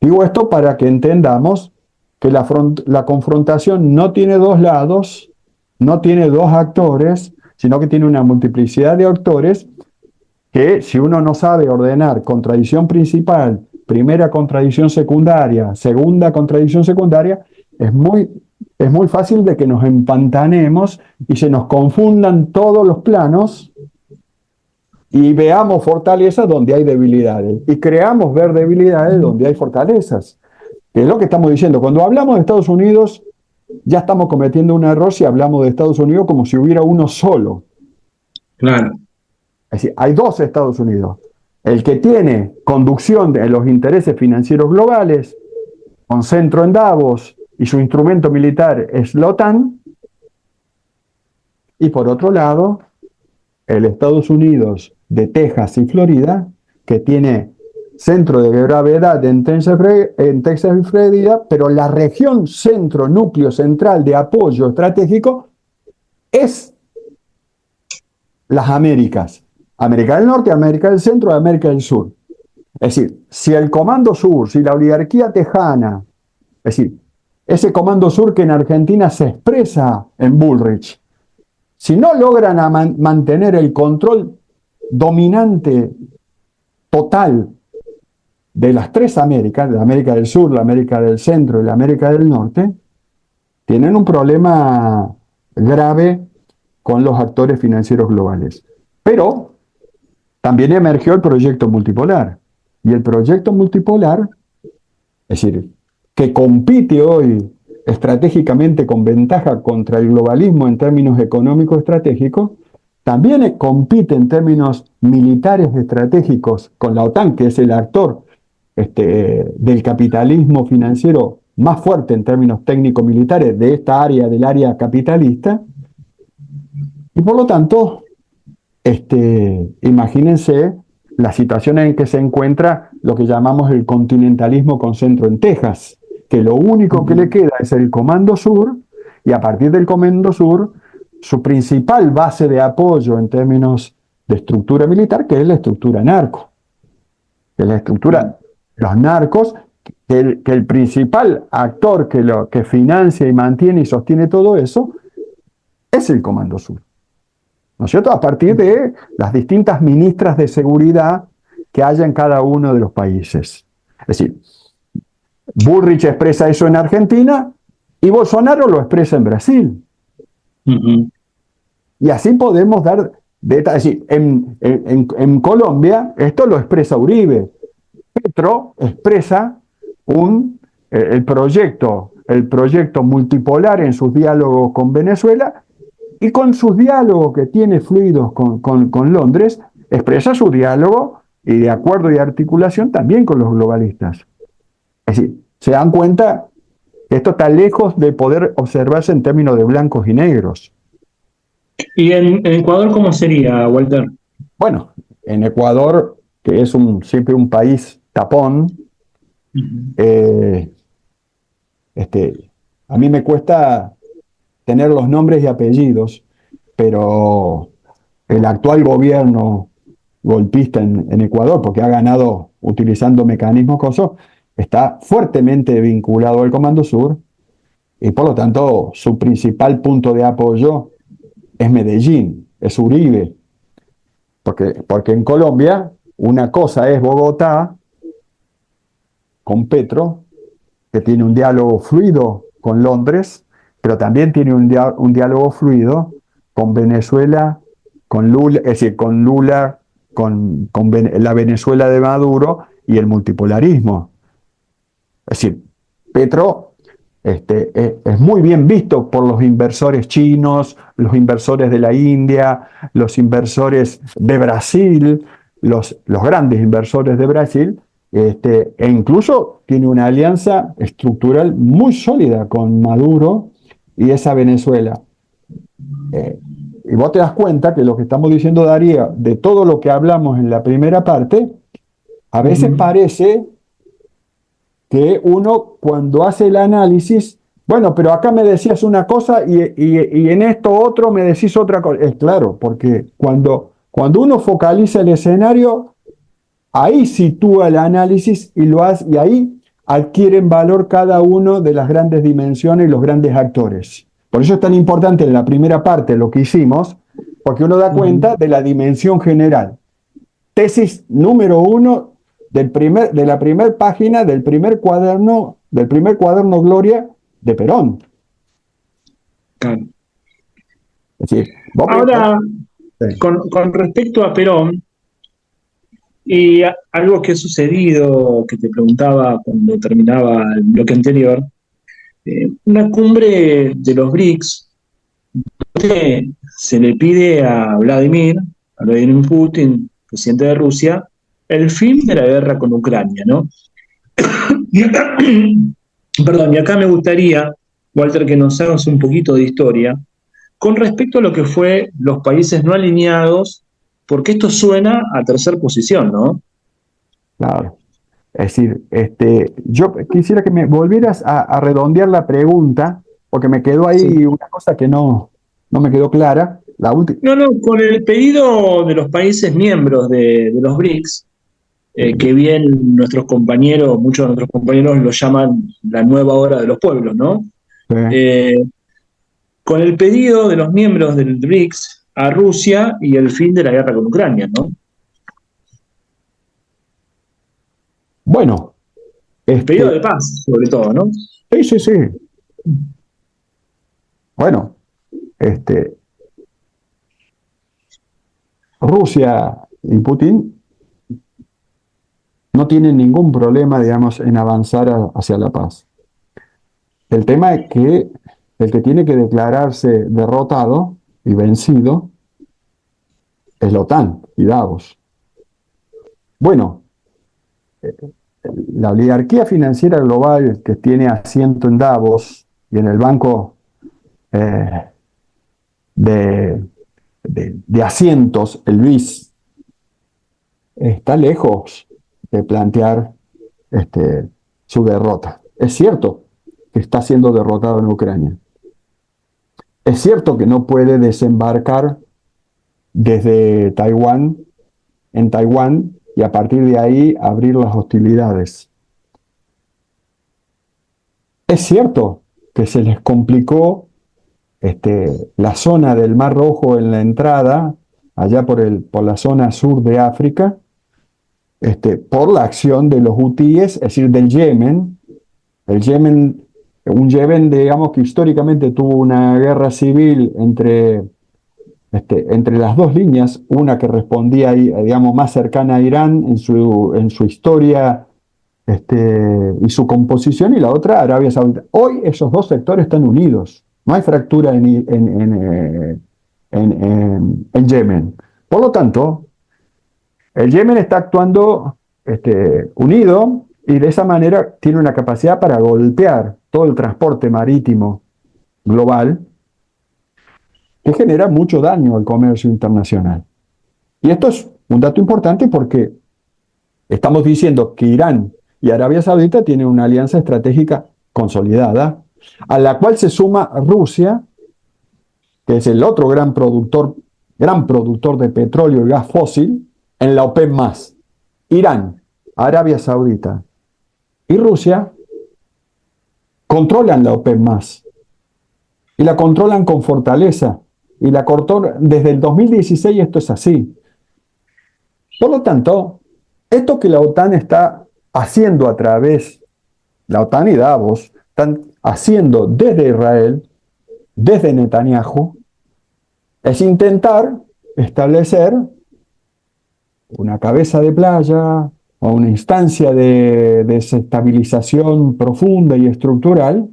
Speaker 3: digo esto para que entendamos que la confrontación no tiene dos lados, no tiene dos actores, sino que tiene una multiplicidad de actores que, si uno no sabe ordenar contradicción principal, primera contradicción secundaria, segunda contradicción secundaria, es muy fácil de que nos empantanemos y se nos confundan todos los planos y veamos fortalezas donde hay debilidades y creamos ver debilidades donde hay fortalezas. Que es lo que estamos diciendo. Cuando hablamos de Estados Unidos, ya estamos cometiendo un error si hablamos de Estados Unidos como si hubiera uno solo.
Speaker 2: Claro.
Speaker 3: Es decir, hay dos Estados Unidos. El que tiene conducción de los intereses financieros globales, con centro en Davos, y su instrumento militar es la OTAN. Y por otro lado, el Estados Unidos de Texas y Florida, que tiene centro de gravedad en Texas y Florida, pero la región centro, núcleo central de apoyo estratégico es las Américas. América del Norte, América del Centro y América del Sur. Es decir, si el Comando Sur, si la oligarquía tejana, es decir, ese Comando Sur que en Argentina se expresa en Bullrich, si no logran mantener el control dominante total de las tres Américas, la América del Sur, la América del Centro y la América del Norte, tienen un problema grave con los actores financieros globales. Pero también emergió el proyecto multipolar. Y el proyecto multipolar, es decir, que compite hoy estratégicamente con ventaja contra el globalismo en términos económicos estratégicos, también compite en términos militares estratégicos con la OTAN, que es el actor del capitalismo financiero más fuerte en términos técnico-militares de esta área, del área capitalista, y por lo tanto, imagínense la situación en que se encuentra lo que llamamos el continentalismo con centro en Texas, que lo único que le queda es el Comando Sur, y a partir del Comando Sur, su principal base de apoyo en términos de estructura militar, que es la estructura narco. Que es la estructura, los narcos, que el principal actor que financia y mantiene y sostiene todo eso, es el Comando Sur. ¿No es cierto? A partir de las distintas ministras de seguridad que haya en cada uno de los países. Es decir, Bullrich expresa eso en Argentina y Bolsonaro lo expresa en Brasil. Y así podemos dar detalles. Es decir, en Colombia esto lo expresa Uribe. Petro expresa el proyecto multipolar en sus diálogos con Venezuela, y con sus diálogos que tiene fluidos con Londres, expresa su diálogo y de acuerdo y articulación también con los globalistas. Es decir, se dan cuenta que esto está lejos de poder observarse en términos de blancos y negros.
Speaker 2: ¿Y en Ecuador cómo sería, Walter?
Speaker 3: Bueno, en Ecuador, que es siempre un país tapón, a mí me cuesta tener los nombres y apellidos, pero el actual gobierno golpista en Ecuador, porque ha ganado utilizando mecanismos COSO, está fuertemente vinculado al Comando Sur, y por lo tanto su principal punto de apoyo es Medellín, es Uribe, porque en Colombia una cosa es Bogotá con Petro, que tiene un diálogo fluido con Londres, pero también tiene un diálogo fluido con Venezuela, con Lula, es decir, con Lula, con la Venezuela de Maduro y el multipolarismo. Es decir, Petro es muy bien visto por los inversores chinos, los inversores de la India, los inversores de Brasil, los grandes inversores de Brasil, e incluso tiene una alianza estructural muy sólida con Maduro y esa Venezuela. Y vos te das cuenta que lo que estamos diciendo, Darío, de todo lo que hablamos en la primera parte, a veces parece que uno cuando hace el análisis, bueno, pero acá me decías una cosa y en esto otro me decís otra cosa. Es claro, porque cuando uno focaliza el escenario, ahí sitúa el análisis y ahí adquieren valor cada uno de las grandes dimensiones y los grandes actores. Por eso es tan importante en la primera parte lo que hicimos, porque uno da cuenta de la dimensión general. Tesis número 1 de la primera página del primer cuaderno Gloria de Perón.
Speaker 2: Claro.
Speaker 3: Es decir,
Speaker 2: Ahora, con respecto a Perón, Algo que ha sucedido, que te preguntaba cuando terminaba el bloque anterior, una cumbre de los BRICS, donde se le pide a Vladimir Putin, presidente de Rusia, el fin de la guerra con Ucrania, ¿no? Y acá, perdón, y acá me gustaría, Walter, que nos hagas un poquito de historia con respecto a lo que fue los países no alineados, porque esto suena a tercer posición, ¿no?
Speaker 3: Claro. Es decir, yo quisiera que me volvieras a redondear la pregunta, porque me quedó
Speaker 2: Sí.
Speaker 3: ahí una cosa que no me quedó clara. La última.
Speaker 2: No, no, con el pedido de los países miembros de los BRICS, que bien nuestros compañeros, muchos de nuestros compañeros lo llaman la nueva hora de los pueblos, ¿no? Eh, con el pedido de los miembros del BRICS a Rusia y el fin de la guerra con Ucrania, ¿no?
Speaker 3: Bueno,
Speaker 2: Pedido de paz, sobre todo, ¿no?
Speaker 3: sí, sí, sí. Bueno, este, Rusia y Putin no tienen ningún problema, digamos, en avanzar hacia la paz. El tema es que el que tiene que declararse derrotado y vencido es la OTAN y Davos. Bueno, la oligarquía financiera global que tiene asiento en Davos y en el banco eh, de, de asientos, el BIS, está lejos de plantear su derrota. Es cierto que está siendo derrotado en Ucrania. Es cierto que no puede desembarcar desde Taiwán, en Taiwán, y a partir de ahí abrir las hostilidades. Es cierto que se les complicó la zona del Mar Rojo en la entrada, allá por la zona sur de África, por la acción de los hutíes, es decir, del Yemen. El Yemen, un Yemen, digamos, que históricamente tuvo una guerra civil entre las dos líneas, una que respondía, digamos, más cercana a Irán en su historia y su composición, y la otra Arabia Saudita. Hoy esos dos sectores están unidos, no hay fractura en Yemen. Por lo tanto, el Yemen está actuando unido y de esa manera tiene una capacidad para golpear todo el transporte marítimo global que genera mucho daño al comercio internacional. Y esto es un dato importante porque estamos diciendo que Irán y Arabia Saudita tienen una alianza estratégica consolidada, a la cual se suma Rusia, que es el otro gran productor de petróleo y gas fósil, en la OPEP+. Irán, Arabia Saudita y Rusia controlan la OPEP+, y la controlan con fortaleza, y la controlan desde el 2016. Esto es así. Por lo tanto, esto que la OTAN está haciendo a través, la OTAN y Davos, están haciendo desde Israel, desde Netanyahu, es intentar establecer una cabeza de playa o una instancia de desestabilización profunda y estructural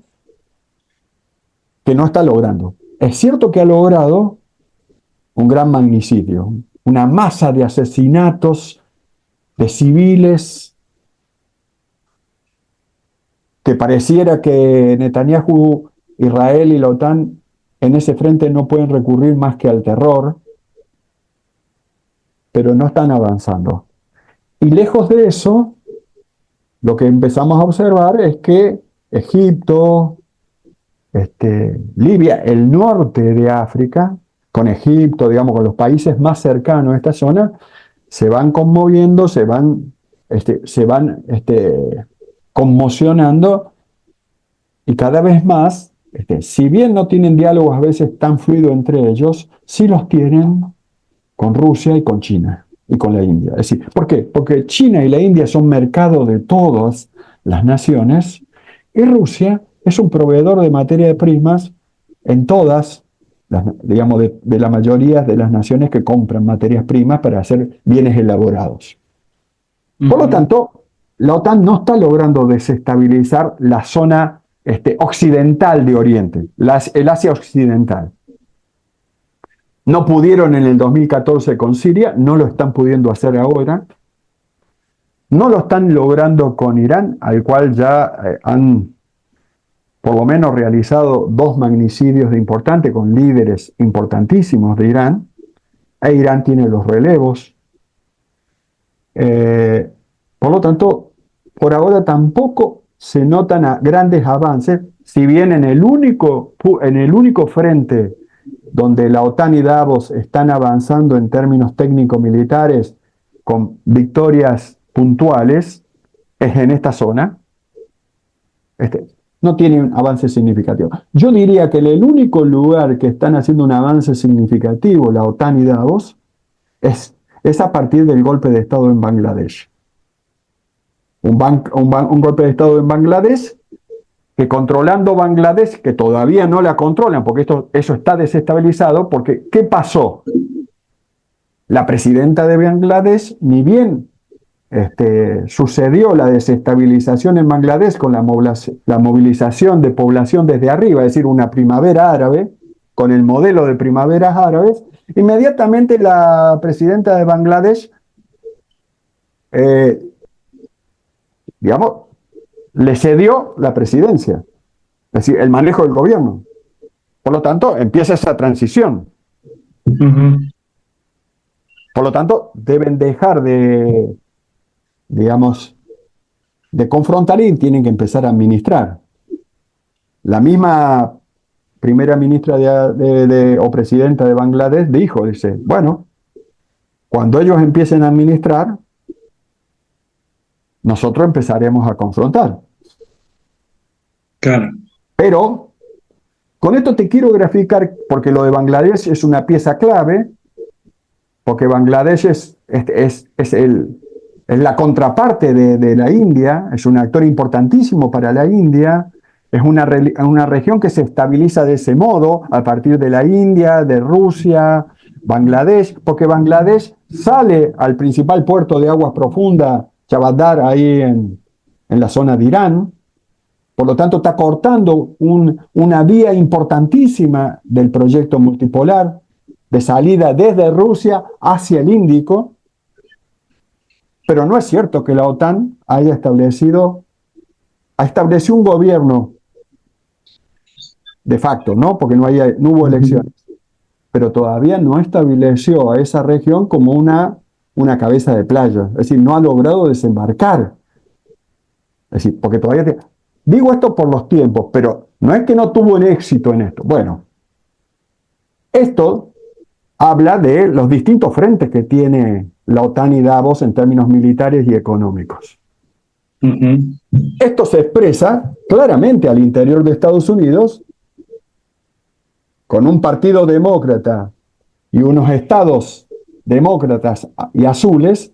Speaker 3: que no está logrando. Es cierto que ha logrado un gran magnicidio, una masa de asesinatos de civiles que pareciera que Netanyahu, Israel y la OTAN en ese frente no pueden recurrir más que al terror, pero no están avanzando. Y lejos de eso, lo que empezamos a observar es que Egipto, Libia, el norte de África, con Egipto, digamos, con los países más cercanos a esta zona, se van conmoviendo, se van conmocionando, y cada vez más, si bien no tienen diálogos a veces tan fluidos entre ellos, sí los tienen con Rusia y con China y con la India. Es decir, ¿por qué? Porque China y la India son mercado de todas las naciones, y Rusia es un proveedor de materias primas en todas, digamos, de la mayoría de las naciones que compran materias primas para hacer bienes elaborados. Por lo
Speaker 2: Ujú.
Speaker 3: tanto, la OTAN no está logrando desestabilizar la zona occidental de Oriente, el Asia occidental. No pudieron en el 2014 con Siria, no lo están pudiendo hacer ahora. No lo están logrando con Irán, al cual ya han por lo menos realizado 2 magnicidios de importante con líderes importantísimos de Irán. E Irán tiene los relevos. Eh, por lo tanto, por ahora tampoco se notan grandes avances, si bien en el único frente donde la OTAN y Davos están avanzando en términos técnico-militares con victorias puntuales, es en esta zona. No tiene un avance significativo. Yo diría que el único lugar que están haciendo un avance significativo la OTAN y Davos es a partir del golpe de Estado en Bangladesh. Un golpe de Estado en Bangladesh que controlando Bangladesh, que todavía no la controlan, porque eso está desestabilizado, porque ¿qué pasó? La presidenta de Bangladesh, ni bien sucedió la desestabilización en Bangladesh con la movilización de población desde arriba, es decir, una primavera árabe, con el modelo de primaveras árabes, inmediatamente la presidenta de Bangladesh, digamos, le cedió la presidencia, es decir, el manejo del gobierno. Por lo tanto, empieza esa transición.
Speaker 2: Ujú.
Speaker 3: Por lo tanto, deben dejar de, digamos, de confrontar y tienen que empezar a administrar. La misma primera ministra o presidenta de Bangladesh dice, bueno, cuando ellos empiecen a administrar, nosotros empezaremos a confrontar.
Speaker 2: Claro.
Speaker 3: Pero con esto te quiero graficar, porque lo de Bangladesh es una pieza clave, porque Bangladesh es la contraparte de la India, es un actor importantísimo para la India, es una región que se estabiliza de ese modo, a partir de la India, de Rusia, Bangladesh, porque Bangladesh sale al principal puerto de aguas profundas, Chavandar, ahí en la zona de Irán. Por lo tanto, está cortando una vía importantísima del proyecto multipolar de salida desde Rusia hacia el Índico. Pero no es cierto que la OTAN haya establecido un gobierno de facto, ¿no? Porque no hubo elecciones. Pero todavía no estableció a esa región como una cabeza de playa. Es decir, no ha logrado desembarcar. Es decir, porque todavía... Digo esto por los tiempos, pero no es que no tuvo el éxito en esto. Bueno, esto habla de los distintos frentes que tiene la OTAN y Davos en términos militares y económicos.
Speaker 2: Ujú.
Speaker 3: Esto se expresa claramente al interior de Estados Unidos con un partido demócrata y unos estados demócratas y azules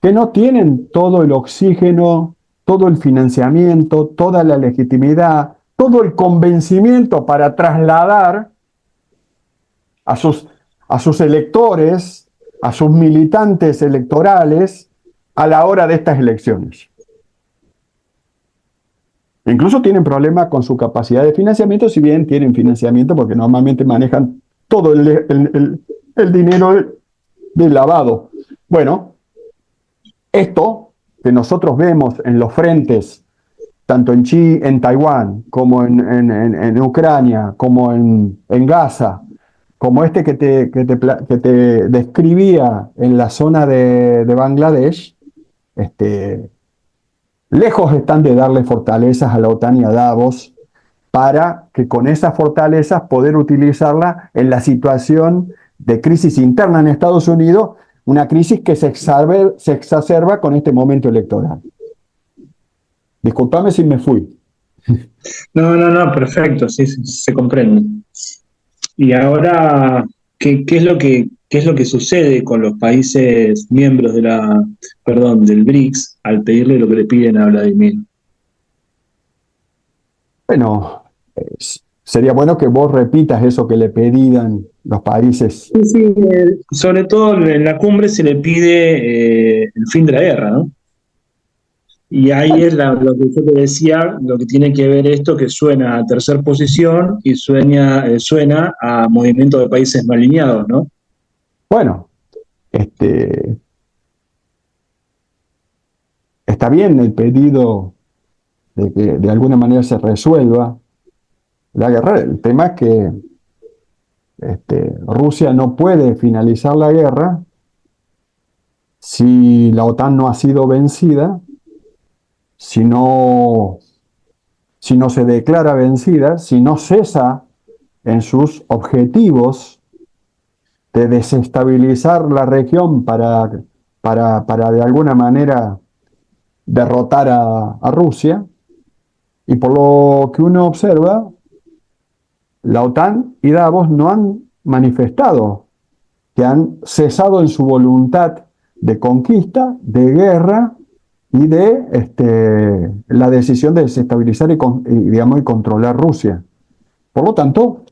Speaker 3: que no tienen todo el oxígeno, todo el financiamiento, toda la legitimidad, todo el convencimiento para trasladar a sus electores, a sus militantes electorales a la hora de estas elecciones. Incluso tienen problemas con su capacidad de financiamiento, si bien tienen financiamiento porque normalmente manejan todo el dinero del lavado. Bueno, esto que nosotros vemos en los frentes, tanto en Taiwán, como en Ucrania, como en Gaza, como que te describía en la zona de Bangladesh, lejos están de darle fortalezas a la OTAN y a Davos para que con esas fortalezas poder utilizarla en la situación de crisis interna en Estados Unidos, una crisis que se exacerba con este momento electoral. Disculpame si me fui.
Speaker 2: No, perfecto, sí, se comprende. Y ahora, ¿qué es lo que sucede con los países miembros del BRICS al pedirle lo que le piden a Vladimir?
Speaker 3: Bueno, sería bueno que vos repitas eso que le pedían los países.
Speaker 2: Sí, sí, sobre todo en la cumbre se le pide el fin de la guerra, ¿no? Y ahí es lo que yo te decía, lo que tiene que ver esto, que suena a tercer posición y suena a movimiento de países no alineados, ¿no?
Speaker 3: Bueno, este, está bien el pedido de que de alguna manera se resuelva la guerra. El tema es que Rusia no puede finalizar la guerra si la OTAN no ha sido vencida, si no, si no se declara vencida, si no cesa en sus objetivos de desestabilizar la región para de alguna manera derrotar a Rusia. Y por lo que uno observa, la OTAN y Davos no han manifestado que han cesado en su voluntad de conquista, de guerra y de la decisión de desestabilizar digamos, y controlar Rusia. Por lo tanto,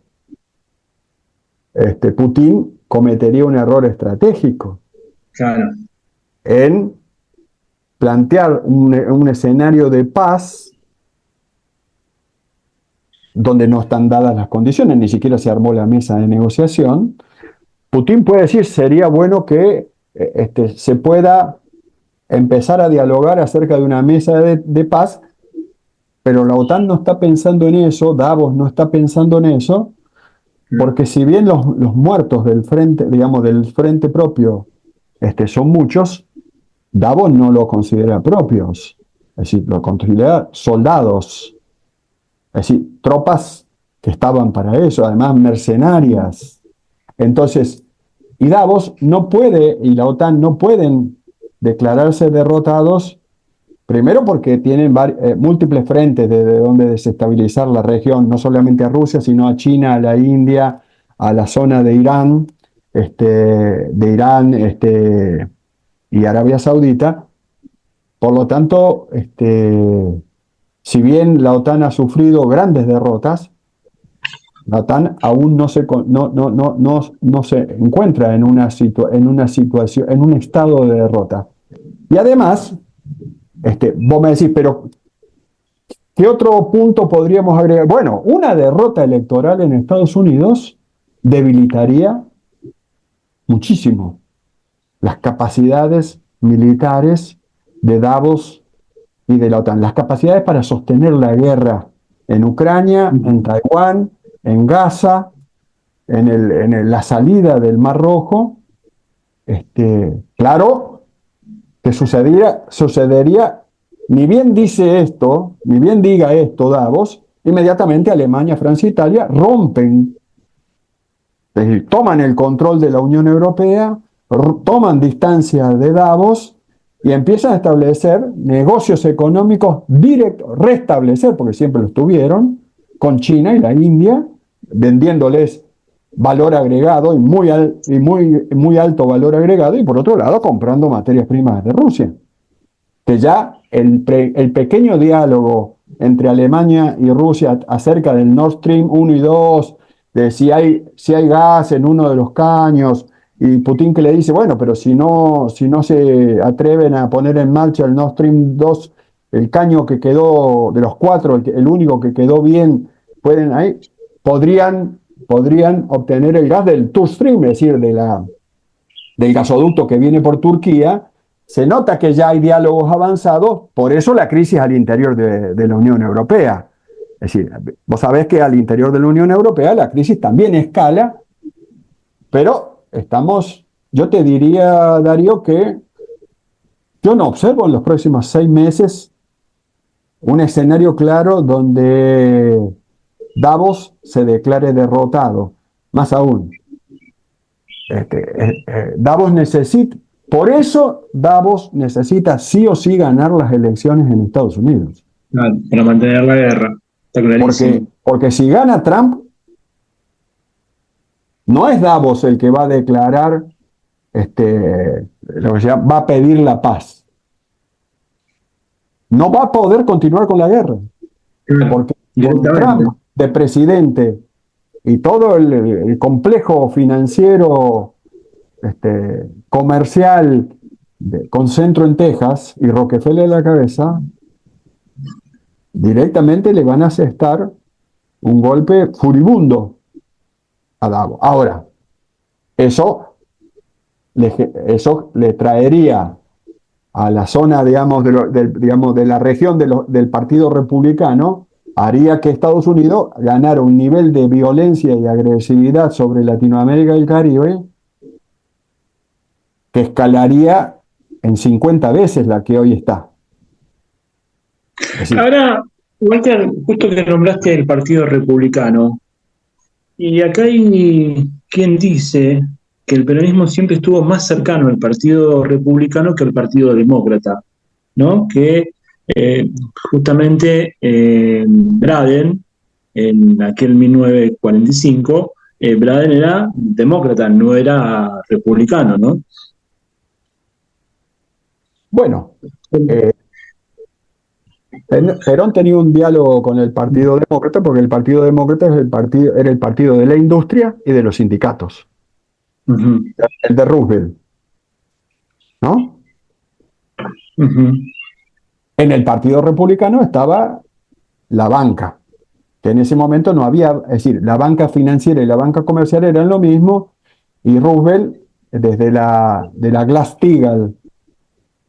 Speaker 3: Putin cometería un error estratégico
Speaker 2: Claro,
Speaker 3: en plantear un escenario de paz donde no están dadas las condiciones, ni siquiera se armó la mesa de negociación. Putin puede decir, sería bueno que se pueda empezar a dialogar acerca de una mesa de paz, pero la OTAN no está pensando en eso, Davos no está pensando en eso, porque si bien los muertos del frente, digamos, del frente propio son muchos, Davos no lo considera propios, es decir, lo considera soldados, es decir, tropas que estaban para eso, además mercenarias. Entonces, y Davos no puede, y la OTAN no pueden declararse derrotados, primero porque tienen múltiples frentes desde donde desestabilizar la región, no solamente a Rusia, sino a China, a la India, a la zona de Irán, y Arabia Saudita. Por lo tanto, si bien la OTAN ha sufrido grandes derrotas, la OTAN aún no se encuentra en una situación, en un estado de derrota. Y además, vos me decís, pero ¿qué otro punto podríamos agregar? Bueno, una derrota electoral en Estados Unidos debilitaría muchísimo las capacidades militares de Davos y de la OTAN, las capacidades para sostener la guerra en Ucrania, en Taiwán, en Gaza, en la salida del Mar Rojo. Claro que sucedería, ni bien dice esto, ni bien diga esto Davos, inmediatamente Alemania, Francia e Italia rompen, es decir, toman el control de la Unión Europea, toman distancia de Davos y empiezan a establecer negocios económicos directos, restablecer, porque siempre los tuvieron, con China y la India, vendiéndoles valor agregado y muy alto valor agregado, y por otro lado comprando materias primas de Rusia. Que ya el pequeño diálogo entre Alemania y Rusia acerca del Nord Stream 1 y 2, de si hay gas en uno de los caños, y Putin que le dice, bueno, pero si no se atreven a poner en marcha el Nord Stream 2, el caño que quedó de los cuatro, el único que quedó bien, podrían obtener el gas del Turk Stream, es decir, del gasoducto que viene por Turquía. Se nota que ya hay diálogos avanzados, por eso la crisis al interior de la Unión Europea. Es decir, vos sabés que al interior de la Unión Europea la crisis también escala, pero yo te diría, Darío, que yo no observo en los próximos 6 meses un escenario claro donde Davos se declare derrotado. Más aún, Davos necesita, por eso Davos necesita sí o sí ganar las elecciones en Estados Unidos.
Speaker 2: claro, para mantener la guerra, está clarísimo.
Speaker 3: Porque si gana Trump, no es Davos el que va a declarar, lo que se llama, va a pedir la paz. No va a poder continuar con la guerra.
Speaker 2: Claro,
Speaker 3: Porque con
Speaker 2: directamente.
Speaker 3: Trump de presidente y todo el complejo financiero comercial con centro en Texas y Rockefeller a la cabeza, directamente le van a asestar un golpe furibundo a Davos. Ahora, eso le traería a la zona, digamos, de la región del Partido Republicano, haría que Estados Unidos ganara un nivel de violencia y agresividad sobre Latinoamérica y el Caribe que escalaría en 50 veces la que hoy está. Es decir,
Speaker 2: Ahora, Walter, justo que nombraste el Partido Republicano, y acá hay quien dice que el peronismo siempre estuvo más cercano al Partido Republicano que al Partido Demócrata, ¿no? Que justamente Braden, en aquel 1945, Braden era demócrata, no era republicano, ¿no?
Speaker 3: bueno, Perón tenía un diálogo con el Partido Demócrata porque el Partido Demócrata era el partido de la industria y de los sindicatos,
Speaker 2: Uh-huh,
Speaker 3: el de Roosevelt, ¿no?
Speaker 2: uh-huh.
Speaker 3: En el Partido Republicano estaba la banca, que en ese momento no había, es decir, la banca financiera y la banca comercial eran lo mismo, y Roosevelt, desde de la Glass-Steagall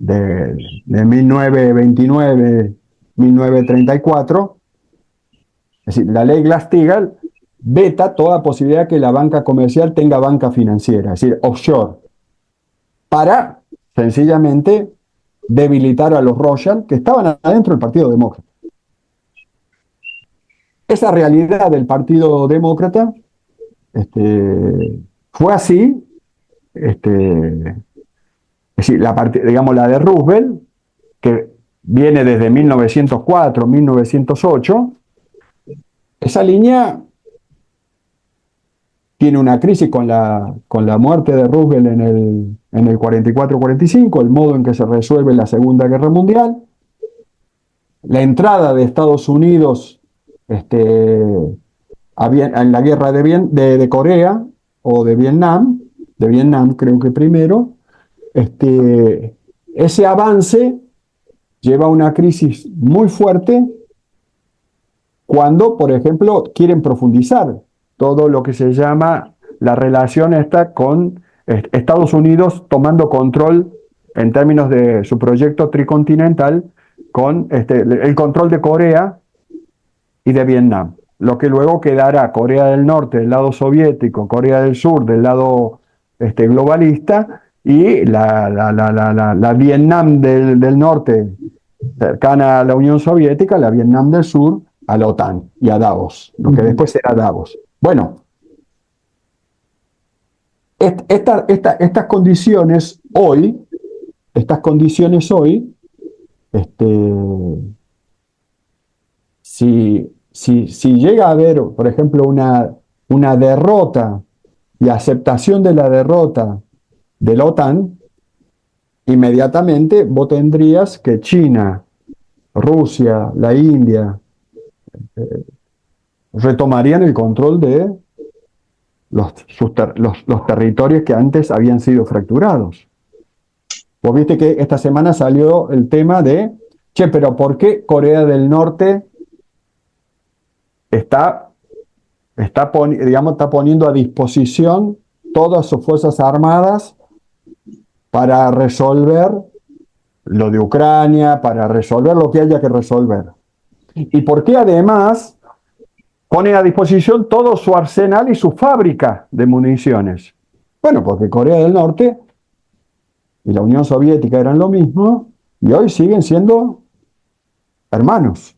Speaker 3: de 1929, 1934, es decir, la ley Glass-Steagall veta toda posibilidad que la banca comercial tenga banca financiera, es decir, offshore, para sencillamente debilitar a los Rothschild que estaban adentro del Partido Demócrata. Esa realidad del Partido Demócrata fue así, es decir, digamos, la de Roosevelt, que viene desde 1904, 1908, esa línea tiene una crisis con la muerte de Roosevelt en el 44-45, el modo en que se resuelve la Segunda Guerra Mundial, la entrada de Estados Unidos en la guerra de Corea o de Vietnam creo que primero, ese avance lleva a una crisis muy fuerte cuando, por ejemplo, quieren profundizar todo lo que se llama la relación esta con Estados Unidos tomando control en términos de su proyecto tricontinental con el control de Corea y de Vietnam, lo que luego quedará Corea del Norte del lado soviético, Corea del Sur del lado globalista, y la Vietnam del Norte cercana a la Unión Soviética, la Vietnam del Sur a la OTAN y a Davos, lo que después será Davos. Bueno, estas condiciones hoy, si llega a haber, por ejemplo, una derrota y aceptación de la derrota de la OTAN, inmediatamente vos tendrías que China, Rusia, la India, retomarían el control de los territorios que antes habían sido fracturados. Vos viste que esta semana salió el tema de, pero ¿por qué Corea del Norte está poniendo a disposición todas sus fuerzas armadas para resolver lo de Ucrania, para resolver lo que haya que resolver? ¿Y por qué además pone a disposición todo su arsenal y su fábrica de municiones? Bueno, porque Corea del Norte y la Unión Soviética eran lo mismo y hoy siguen siendo hermanos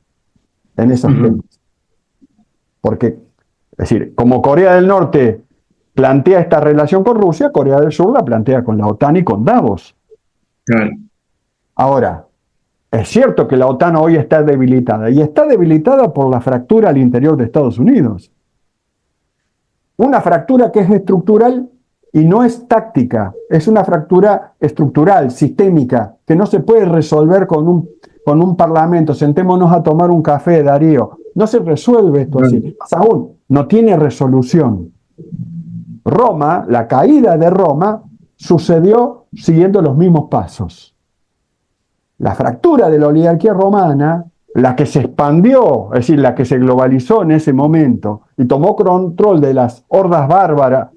Speaker 3: en esas temas. Porque, es decir, como Corea del Norte plantea esta relación con Rusia, Corea del Sur la plantea con la OTAN y con Davos.
Speaker 2: Claro.
Speaker 3: Ahora, es cierto que la OTAN hoy está debilitada, y está debilitada por la fractura al interior de Estados Unidos. Una fractura que es estructural y no es táctica, es una fractura estructural, sistémica, que no se puede resolver con un parlamento. Sentémonos a tomar un café, Darío. no se resuelve esto así. Más aún, no tiene resolución. Roma, la caída de Roma, sucedió siguiendo los mismos pasos. La fractura de la oligarquía romana, la que se expandió, es decir, la que se globalizó en ese momento y tomó control de las hordas bárbaras,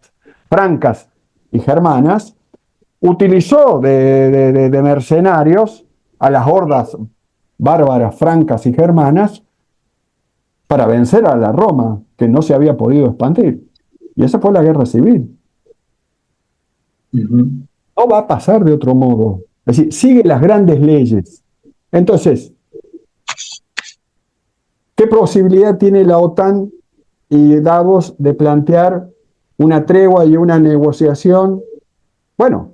Speaker 3: francas y germanas, utilizó de mercenarios a las hordas bárbaras, francas y germanas para vencer a la Roma, que no se había podido expandir. Y esa fue la guerra civil.
Speaker 2: Ujú.
Speaker 3: No va a pasar de otro modo. Es decir, sigue las grandes leyes. Entonces, ¿qué posibilidad tiene la OTAN y Davos de plantear una tregua y una negociación? Bueno,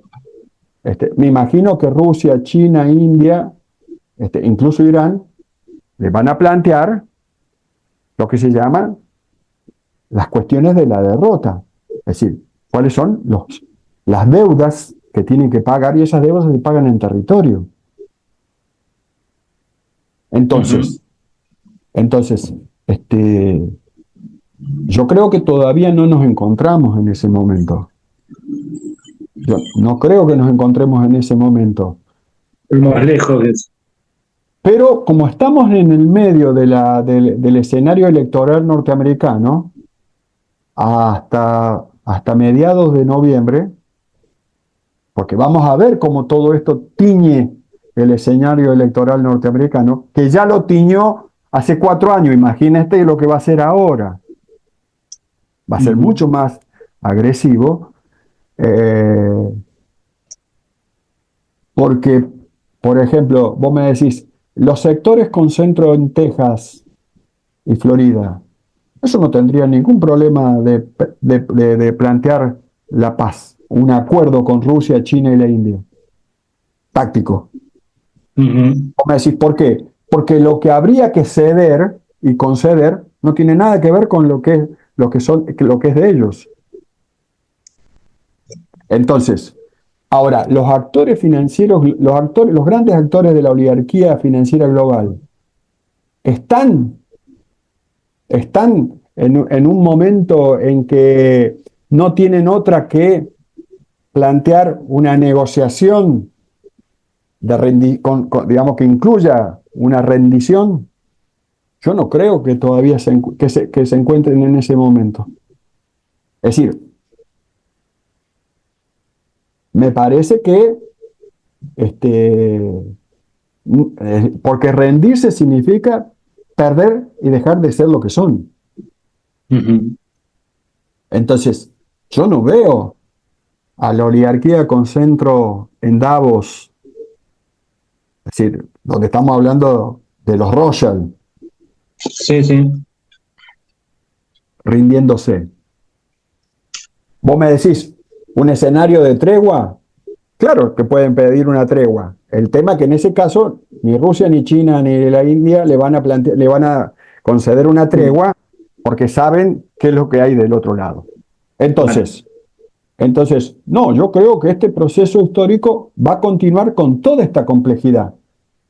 Speaker 3: me imagino que Rusia, China, India, incluso Irán, le van a plantear lo que se llaman las cuestiones de la derrota. Es decir, cuáles son las deudas que tienen que pagar, y esas deudas se pagan en territorio. Entonces, yo creo que todavía no nos encontramos en ese momento. Yo no creo que nos encontremos en ese momento.
Speaker 2: Más lejos de eso.
Speaker 3: Pero como estamos en el medio del escenario electoral norteamericano, hasta mediados de noviembre, porque vamos a ver cómo todo esto tiñe el escenario electoral norteamericano, que ya lo tiñó hace 4 años, imagínate lo que va a ser ahora. Va a ser mucho más agresivo, porque, por ejemplo, vos me decís, los sectores con centro en Texas y Florida, eso no tendría ningún problema de plantear la paz, un acuerdo con Rusia, China y la India. Táctico. Vos me decís, ¿por qué? Porque lo que habría que ceder y conceder no tiene nada que ver con lo que es de ellos. Entonces, ahora, los actores financieros, los grandes actores de la oligarquía financiera global, están en un momento en que no tienen otra que plantear una negociación digamos, que incluya una rendición. Yo no creo que todavía se encuentren en ese momento. Es decir, me parece que porque rendirse significa perder y dejar de ser lo que son. Entonces, yo no veo a la oligarquía con centro en Davos, es decir, donde estamos hablando de los Rothschild,
Speaker 2: Sí, sí.
Speaker 3: rindiéndose. Vos me decís, ¿un escenario de tregua? Claro que pueden pedir una tregua. El tema es que en ese caso ni Rusia, ni China, ni la India le van a conceder una tregua porque saben qué es lo que hay del otro lado. Entonces, no, yo creo que este proceso histórico va a continuar con toda esta complejidad.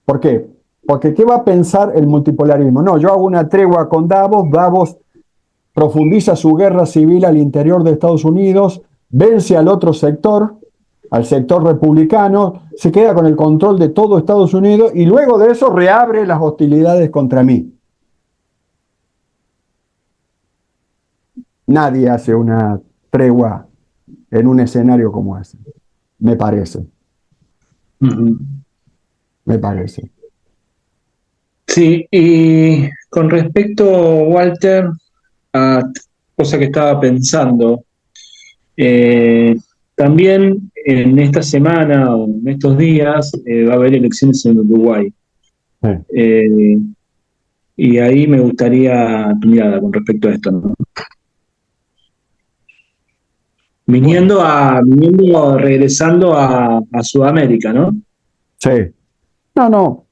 Speaker 3: ¿Por qué? Porque ¿qué va a pensar el multipolarismo? No, yo hago una tregua con Davos, Davos profundiza su guerra civil al interior de Estados Unidos, vence al otro sector, al sector republicano, se queda con el control de todo Estados Unidos y luego de eso reabre las hostilidades contra mí. Nadie hace una tregua en un escenario como ese, me parece. Me parece.
Speaker 2: Sí, y con respecto, Walter, a cosa que estaba pensando, también en esta semana o en estos días va a haber elecciones en Uruguay.
Speaker 3: Sí.
Speaker 2: Y ahí me gustaría tu mirada con respecto a esto, ¿no? Regresando a Sudamérica, ¿no?
Speaker 3: Sí. No.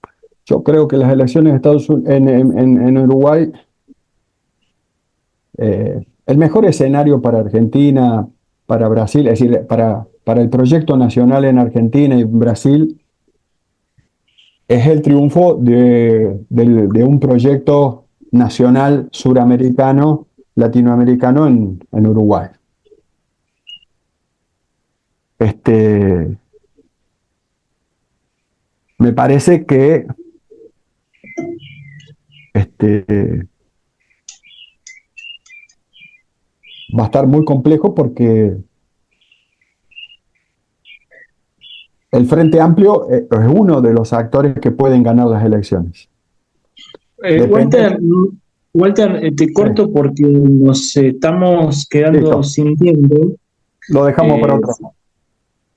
Speaker 3: Yo creo que las elecciones de Estados Unidos, en Uruguay, el mejor escenario para Argentina, para Brasil, es decir, para el proyecto nacional en Argentina y Brasil, es el triunfo de un proyecto nacional suramericano, latinoamericano en Uruguay. Me parece que va a estar muy complejo porque el Frente Amplio es uno de los actores que pueden ganar las elecciones.
Speaker 2: Walter, te corto porque nos estamos quedando
Speaker 3: Listo.
Speaker 2: sin tiempo.
Speaker 3: Lo dejamos para otro.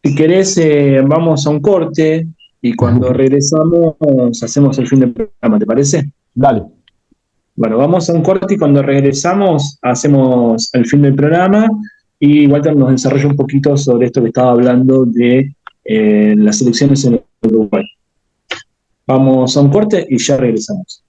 Speaker 2: Si querés, vamos a un corte y cuando regresamos hacemos el fin del programa, ¿te parece?
Speaker 3: Dale.
Speaker 2: Bueno, vamos a un corte y cuando regresamos hacemos el fin del programa y Walter nos desarrolla un poquito sobre esto que estaba hablando de las elecciones en Uruguay. Vamos a un corte y ya regresamos.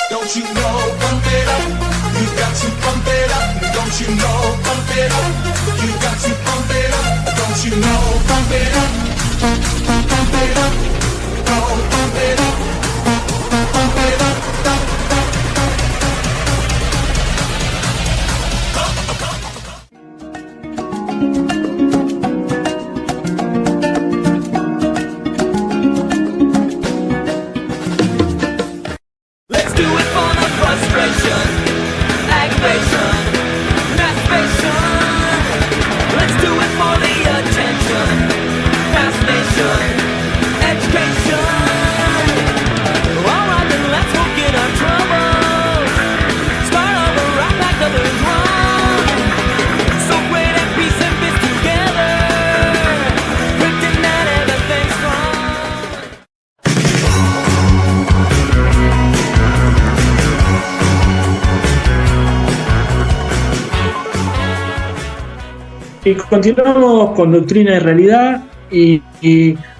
Speaker 1: Don't you know, pump it up, you got to pump it up. Don't you know, pump it up, you got to pump it up. Don't you know, pump it up, pump it up, oh, pump it up, pump it up.
Speaker 4: Let's do it for the frustration, aggravation, masturbation. Let's do it for the attention, fascination, education. Alright then, let's forget our troubles. Start over right back to the drum. So great and peace and biz together. Pretend that everything's wrong.
Speaker 2: Y continuamos con Doctrina y Realidad y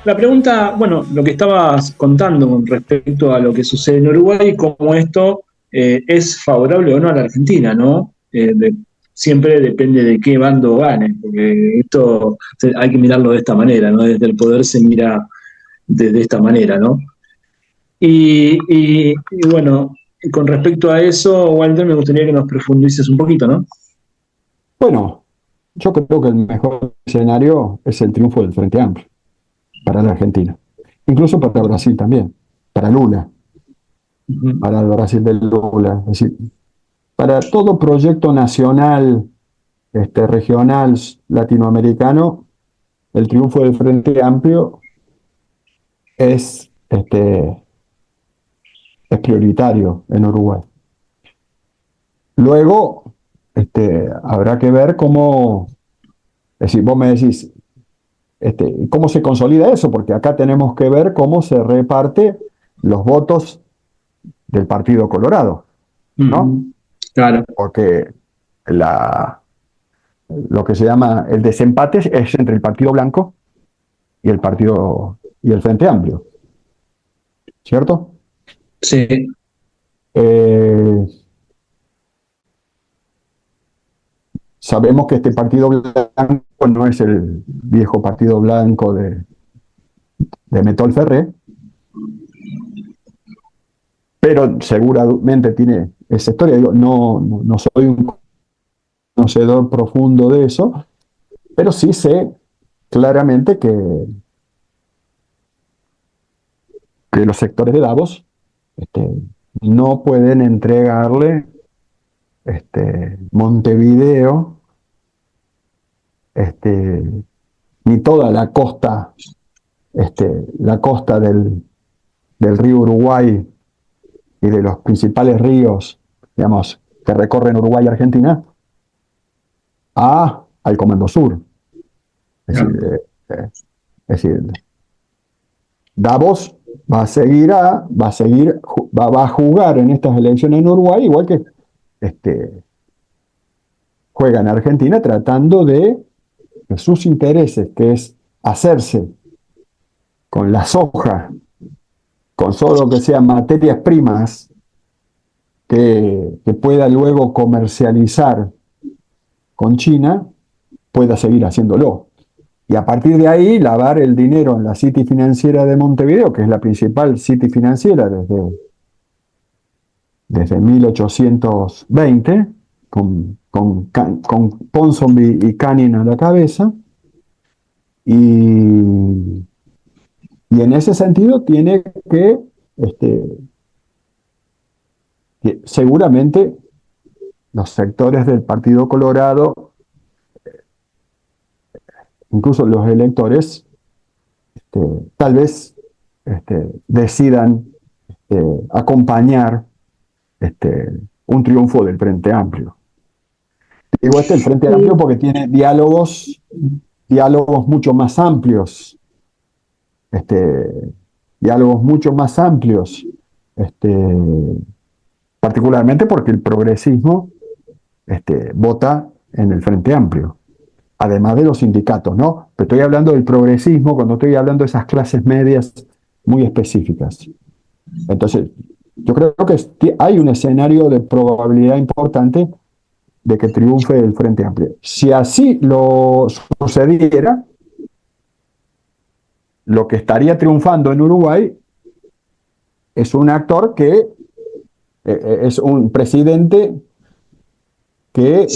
Speaker 2: la pregunta, bueno, lo que estabas contando con respecto a lo que sucede en Uruguay y cómo esto es favorable o no a la Argentina, ¿no? Siempre depende de qué bando gane, porque esto hay que mirarlo de esta manera, ¿no? Desde el poder se mira de esta manera, ¿no? Y bueno, con respecto a eso, Walter, me gustaría que nos profundices un poquito, ¿no?
Speaker 3: Bueno, yo creo que el mejor escenario es el triunfo del Frente Amplio para la Argentina. Incluso para Brasil también, para Lula, para el Brasil de Lula. Es decir, para todo proyecto nacional, regional, latinoamericano, el triunfo del Frente Amplio es prioritario en Uruguay. Luego, habrá que ver cómo, es decir, vos me decís, cómo se consolida eso, porque acá tenemos que ver cómo se reparte los votos del Partido Colorado, ¿no?
Speaker 2: Claro.
Speaker 3: Porque lo que se llama el desempate es entre el Partido Blanco y el Frente Amplio, ¿cierto?
Speaker 2: Sí.
Speaker 3: Sabemos que este Partido Blanco no es el viejo Partido Blanco de Metol Ferré, pero seguramente tiene esa historia. Digo, no soy un conocedor profundo de eso, pero sí sé claramente que los sectores de Davos no pueden entregarle Montevideo ni toda la costa del río Uruguay y de los principales ríos, digamos, que recorren Uruguay y Argentina, al Comando Sur. Es decir, es decir, Davos va a jugar en estas elecciones en Uruguay, igual que juega en Argentina, tratando de que sus intereses, que es hacerse con la soja, con todo lo que sean materias primas, que pueda luego comercializar con China, pueda seguir haciéndolo. Y a partir de ahí, lavar el dinero en la City Financiera de Montevideo, que es la principal City Financiera desde 1820, con Ponsonby y Canning a la cabeza. Y en ese sentido tiene que seguramente los sectores del Partido Colorado, incluso los electores, tal vez decidan acompañar un triunfo del Frente Amplio. Digo el Frente Amplio porque tiene diálogos mucho más amplios, particularmente porque el progresismo vota en el Frente Amplio, además de los sindicatos, ¿no? Pero estoy hablando del progresismo cuando estoy hablando de esas clases medias muy específicas. Entonces, yo creo que hay un escenario de probabilidad importante de que triunfe el Frente Amplio. Si así lo sucediera, lo que estaría triunfando en Uruguay es un actor que es un presidente que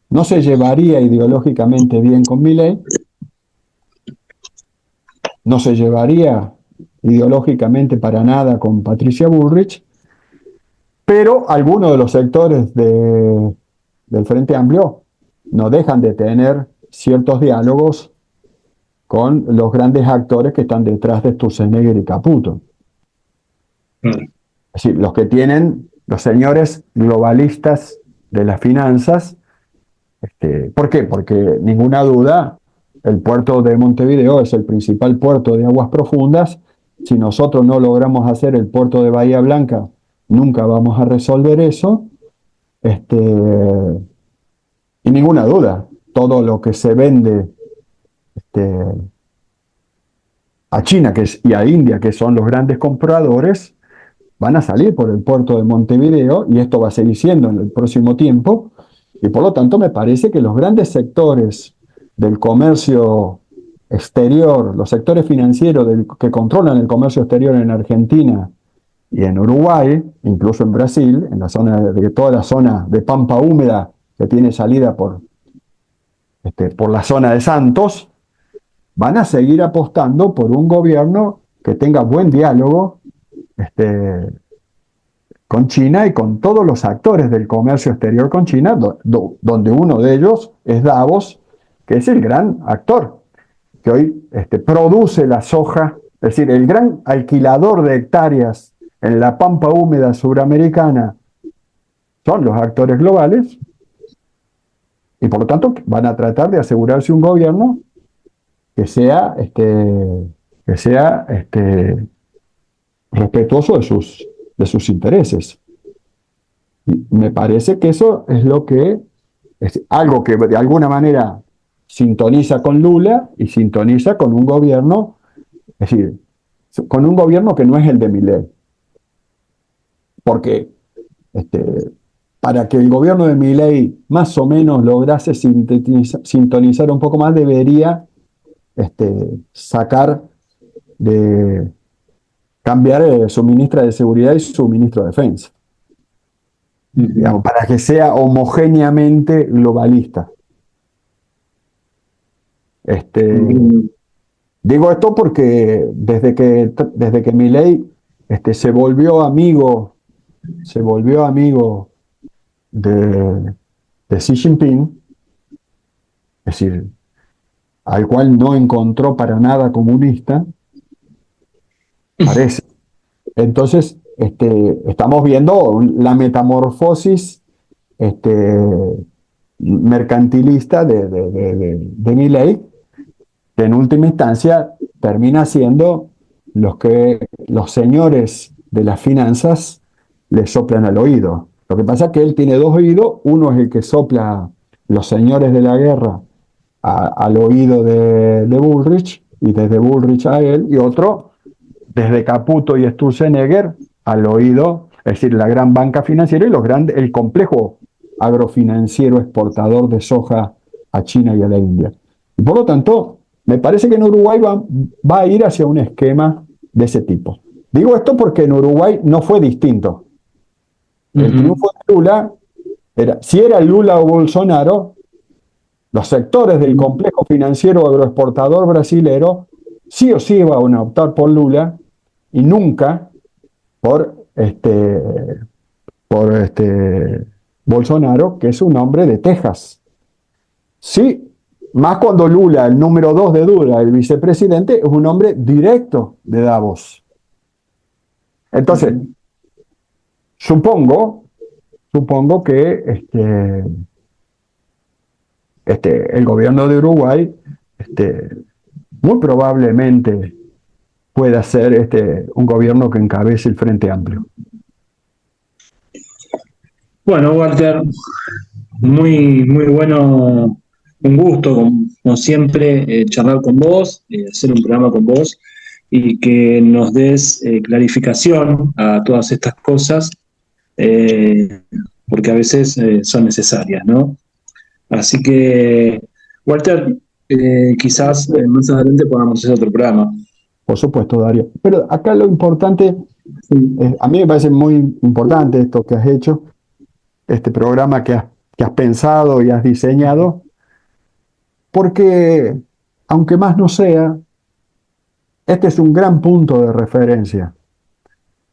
Speaker 3: no se llevaría ideológicamente bien con Milei, no se llevaría ideológicamente para nada con Patricia Bullrich, pero algunos de los sectores del Frente Amplio no dejan de tener ciertos diálogos con los grandes actores que están detrás de Sturzenegger y Caputo. Es decir, los señores globalistas de las finanzas. ¿Por qué? Porque ninguna duda, el puerto de Montevideo es el principal puerto de aguas profundas. Si nosotros no logramos hacer el puerto de Bahía Blanca, nunca vamos a resolver eso. Y ninguna duda, todo lo que se vende a China y a India, que son los grandes compradores, van a salir por el puerto de Montevideo, y esto va a seguir siendo en el próximo tiempo. Y por lo tanto me parece que los grandes sectores del comercio exterior, los sectores financieros que controlan el comercio exterior en Argentina y en Uruguay, incluso en Brasil, en toda la zona de Pampa Húmeda que tiene salida por la zona de Santos, van a seguir apostando por un gobierno que tenga buen diálogo con China y con todos los actores del comercio exterior con China, donde uno de ellos es Davos, que es el gran actor, que hoy produce la soja, es decir, el gran alquilador de hectáreas en la pampa húmeda suramericana son los actores globales, y por lo tanto van a tratar de asegurarse un gobierno que sea respetuoso de sus intereses. Y me parece que eso es algo que de alguna manera sintoniza con Lula y sintoniza con un gobierno, es decir, con un gobierno que no es el de Milei. Porque para que el gobierno de Milei más o menos lograse sintonizar un poco más, debería cambiar su ministra de Seguridad y su ministro de Defensa. Digamos, para que sea homogéneamente globalista. Digo esto porque desde que Milei se volvió amigo de, de Xi Jinping, es decir, al cual no encontró para nada comunista, parece. Entonces, estamos viendo la metamorfosis mercantilista de Milei, que en última instancia termina siendo los que los señores de las finanzas le soplan al oído. Lo que pasa es que él tiene dos oídos, uno es el que sopla los señores de la guerra al oído de Bullrich, y desde Bullrich a él, y otro desde Caputo y Sturzenegger al oído, es decir, la gran banca financiera y el complejo agrofinanciero exportador de soja a China y a la India. Y por lo tanto, me parece que en Uruguay va a ir hacia un esquema de ese tipo. Digo esto porque en Uruguay no fue distinto. El triunfo de Lula, si era Lula o Bolsonaro, los sectores del complejo financiero agroexportador brasilero sí o sí iban a optar por Lula y nunca por Bolsonaro, que es un hombre de Texas. Sí, más cuando Lula, el número 2 de Lula, el vicepresidente, es un hombre directo de Davos. Entonces, supongo que el gobierno de Uruguay muy probablemente pueda ser un gobierno que encabece el Frente Amplio.
Speaker 2: Bueno, Walter, muy, muy bueno, un gusto, como siempre, charlar con vos, hacer un programa con vos y que nos des clarificación a todas estas cosas, porque a veces son necesarias, ¿no? Así que, Walter, quizás más adelante podamos hacer otro programa.
Speaker 3: Por supuesto, Darío. Pero acá lo importante, a mí me parece muy importante esto que has hecho, este programa que has pensado y has diseñado, porque, aunque más no sea, este es un gran punto de referencia.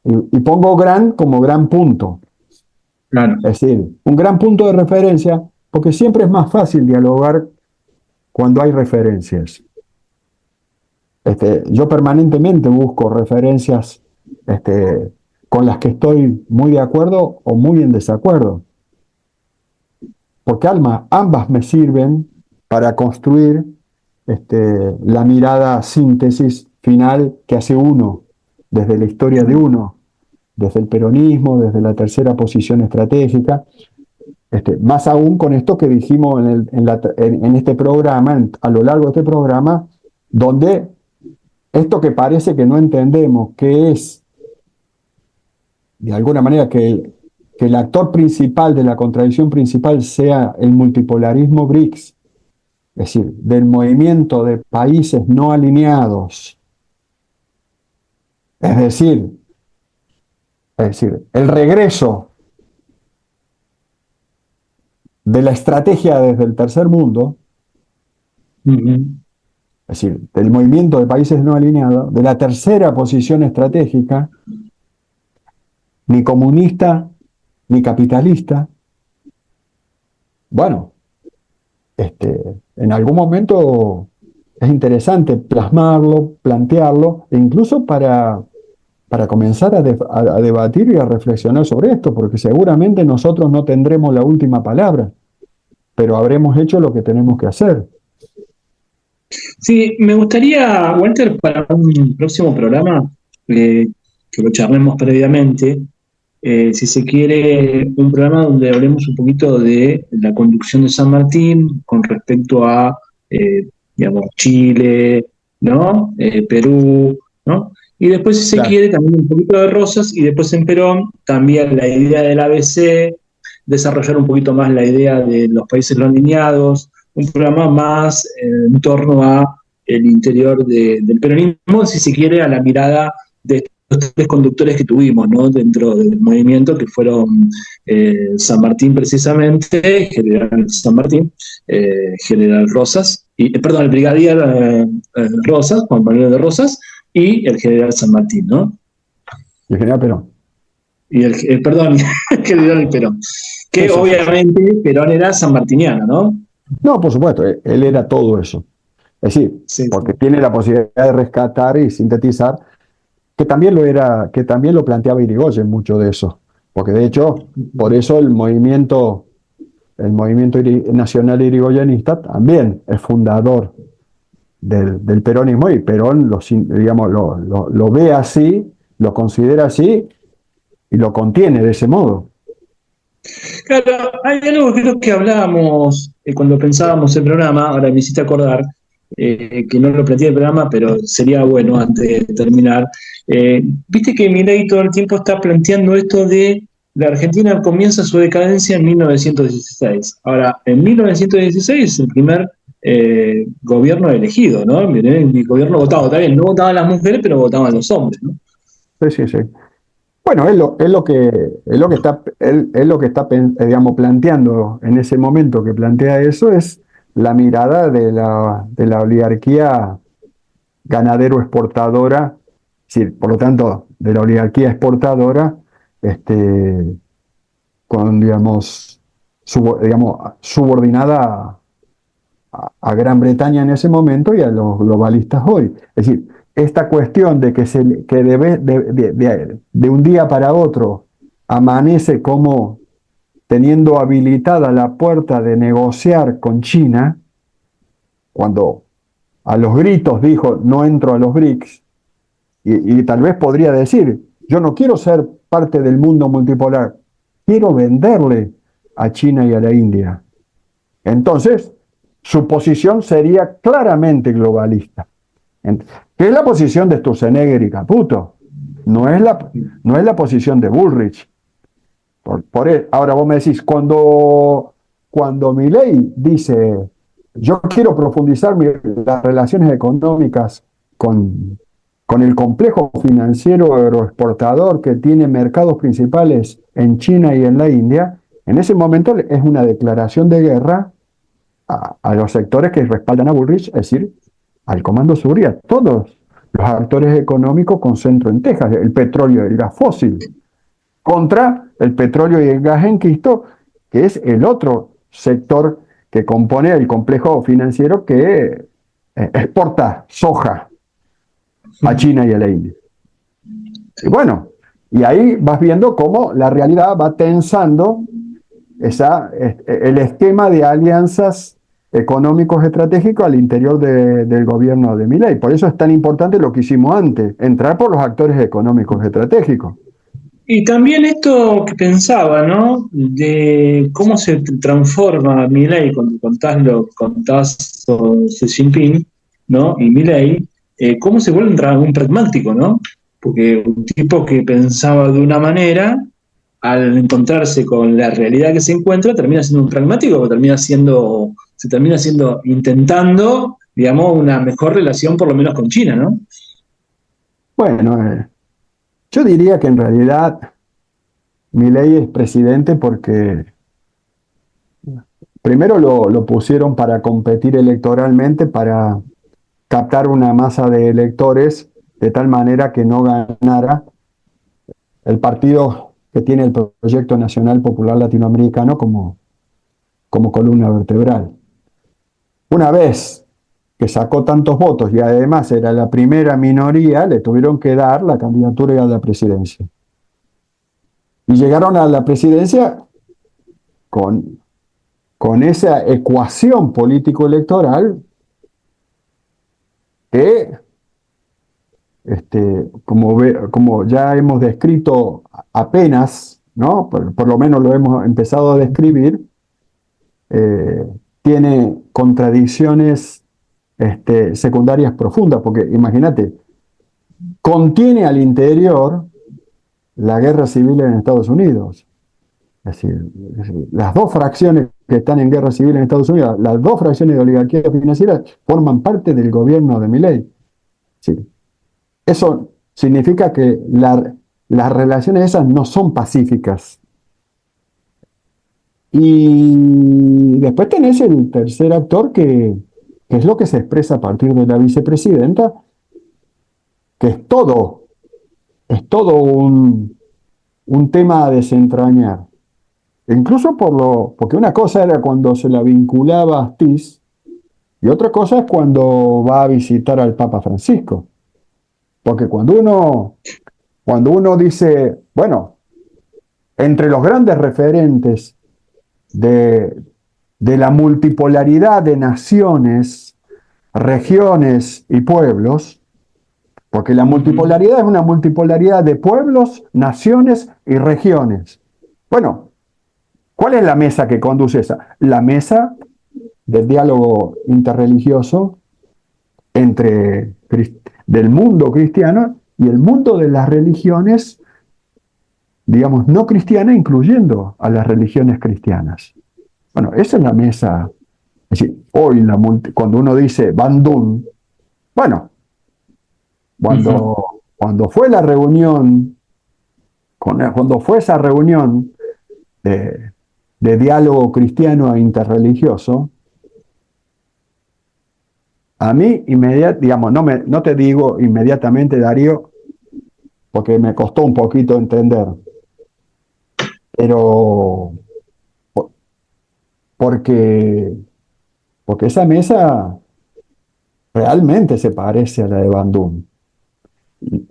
Speaker 3: Y pongo gran como gran punto.
Speaker 2: Claro.
Speaker 3: Es decir, un gran punto de referencia, porque siempre es más fácil dialogar cuando hay referencias. Yo permanentemente busco referencias con las que estoy muy de acuerdo o muy en desacuerdo. Porque ambas me sirven para construir la mirada síntesis final que hace uno, desde la historia de uno, desde el peronismo, desde la tercera posición estratégica, más aún con esto que dijimos en este programa, a lo largo de este programa, donde esto que parece que no entendemos, que es, de alguna manera, que el actor principal de la contradicción principal sea el multipolarismo BRICS, es decir, del movimiento de países no alineados, es decir, el regreso de la estrategia desde el tercer mundo, es decir, del movimiento de países no alineados, de la tercera posición estratégica, ni comunista, ni capitalista. Bueno, en algún momento es interesante plasmarlo, plantearlo, e incluso para comenzar a debatir y a reflexionar sobre esto, porque seguramente nosotros no tendremos la última palabra, pero habremos hecho lo que tenemos que hacer.
Speaker 2: Sí, me gustaría, Walter, para un próximo programa, que lo charlemos previamente, si se quiere, un programa donde hablemos un poquito de la conducción de San Martín con respecto a, digamos, Chile, ¿no? Perú, ¿no? Y después, si se
Speaker 3: Claro.
Speaker 2: quiere, también un poquito de Rosas, y después en Perón, también la idea del ABC, desarrollar un poquito más la idea de los países no alineados, un programa más en torno a el interior del peronismo, si se quiere, a la mirada de estos tres conductores que tuvimos, ¿no? Dentro del movimiento, que fueron San Martín precisamente, General San Martín, General Rosas, perdón, el brigadier Rosas, Juan Manuel de Rosas, y el General San Martín, ¿no?
Speaker 3: Y el general Perón.
Speaker 2: Y perdón, el General Perón. Que
Speaker 3: Sí, sí, sí.
Speaker 2: obviamente Perón era sanmartiniano, ¿no?
Speaker 3: No, por supuesto, él era todo eso. Es decir,
Speaker 2: Sí,
Speaker 3: porque
Speaker 2: sí.
Speaker 3: tiene la posibilidad de rescatar y sintetizar, que también lo era, que también lo planteaba Irigoyen mucho de eso. Porque de hecho, por eso el movimiento nacional irigoyenista también es fundador del peronismo, y Perón digamos, lo ve así, lo considera así y lo contiene de ese modo.
Speaker 2: Claro, hay algo que creo que hablábamos cuando pensábamos el programa, ahora me hiciste acordar, que no lo planteé el programa, pero sería bueno antes de terminar. Viste que Milei todo el tiempo está planteando esto de la Argentina comienza su decadencia en 1916. Ahora, en 1916 es el primer gobierno elegido, ¿no? El gobierno votado, está bien, no votaban las mujeres, pero votaban los hombres, ¿no?
Speaker 3: Sí, sí, sí. Bueno, es lo que está digamos, planteando en ese momento que plantea eso, es la mirada de la oligarquía ganadero-exportadora, es decir, por lo tanto, de la oligarquía exportadora, este, con, digamos, subordinada a Gran Bretaña en ese momento y a los globalistas hoy. Es decir, esta cuestión de que de un día para otro amanece como teniendo habilitada la puerta de negociar con China, cuando a los gritos dijo no entro a los BRICS, y tal vez podría decir, yo no quiero ser parte del mundo multipolar, quiero venderle a China y a la India. Entonces, su posición sería claramente globalista. ¿Qué es la posición de Sturzenegger y Caputo? No es la posición de Bullrich. Ahora vos me decís, cuando Milei dice, yo quiero profundizar las relaciones económicas con el complejo financiero agroexportador que tiene mercados principales en China y en la India, en ese momento es una declaración de guerra a los sectores que respaldan a Bullrich, es decir, al Comando Sur y a todos los actores económicos con centro en Texas, el petróleo y el gas fósil, contra el petróleo y el gas en Cristo, que es el otro sector que compone el complejo financiero que exporta soja a China y a la India. Y bueno, y ahí vas viendo cómo la realidad va tensando el esquema de alianzas económicos estratégicos al interior del gobierno de Milei. Por eso es tan importante lo que hicimos antes, entrar por los actores económicos estratégicos.
Speaker 2: Y también esto que pensaba, ¿no? De cómo se transforma Milei cuando contás Xi Jinping, ¿no? Y Milei, cómo se vuelve un pragmático, ¿no? Porque un tipo que pensaba de una manera, al encontrarse con la realidad que se encuentra, termina siendo un pragmático, o se termina siendo, intentando, digamos, una mejor relación por lo menos con China, ¿no?
Speaker 3: Bueno, yo diría que en realidad Milei es presidente porque primero lo pusieron para competir electoralmente, para captar una masa de electores de tal manera que no ganara el partido que tiene el Proyecto Nacional Popular Latinoamericano como columna vertebral. Una vez que sacó tantos votos y además era la primera minoría, le tuvieron que dar la candidatura a la presidencia. Y llegaron a la presidencia con, con esa ecuación político-electoral que, como ya hemos descrito apenas, ¿no? Por lo menos lo hemos empezado a describir, eh, tiene contradicciones secundarias profundas, porque imagínate, contiene al interior la guerra civil en Estados Unidos. Es decir, las dos fracciones que están en guerra civil en Estados Unidos, las dos fracciones de oligarquía financiera, forman parte del gobierno de Milei. Es decir, eso significa que las relaciones esas no son pacíficas. Y después tenés el tercer actor que es lo que se expresa a partir de la vicepresidenta, que es todo un tema a desentrañar. incluso porque una cosa era cuando se la vinculaba a Astiz y otra cosa es cuando va a visitar al Papa Francisco. Porque cuando uno dice, bueno, entre los grandes referentes de la multipolaridad de naciones, regiones y pueblos, porque la multipolaridad es una multipolaridad de pueblos, naciones y regiones. Bueno, ¿cuál es la mesa que conduce esa? La mesa del diálogo interreligioso del mundo cristiano y el mundo de las religiones, digamos, no cristianas, incluyendo a las religiones cristianas. Bueno, esa es la mesa. Es decir, hoy cuando uno dice Bandung, bueno, cuando fue la reunión, cuando fue esa reunión de diálogo cristiano e interreligioso, a mí, digamos, no te digo inmediatamente, Darío, porque me costó un poquito entender, pero porque esa mesa realmente se parece a la de Bandung.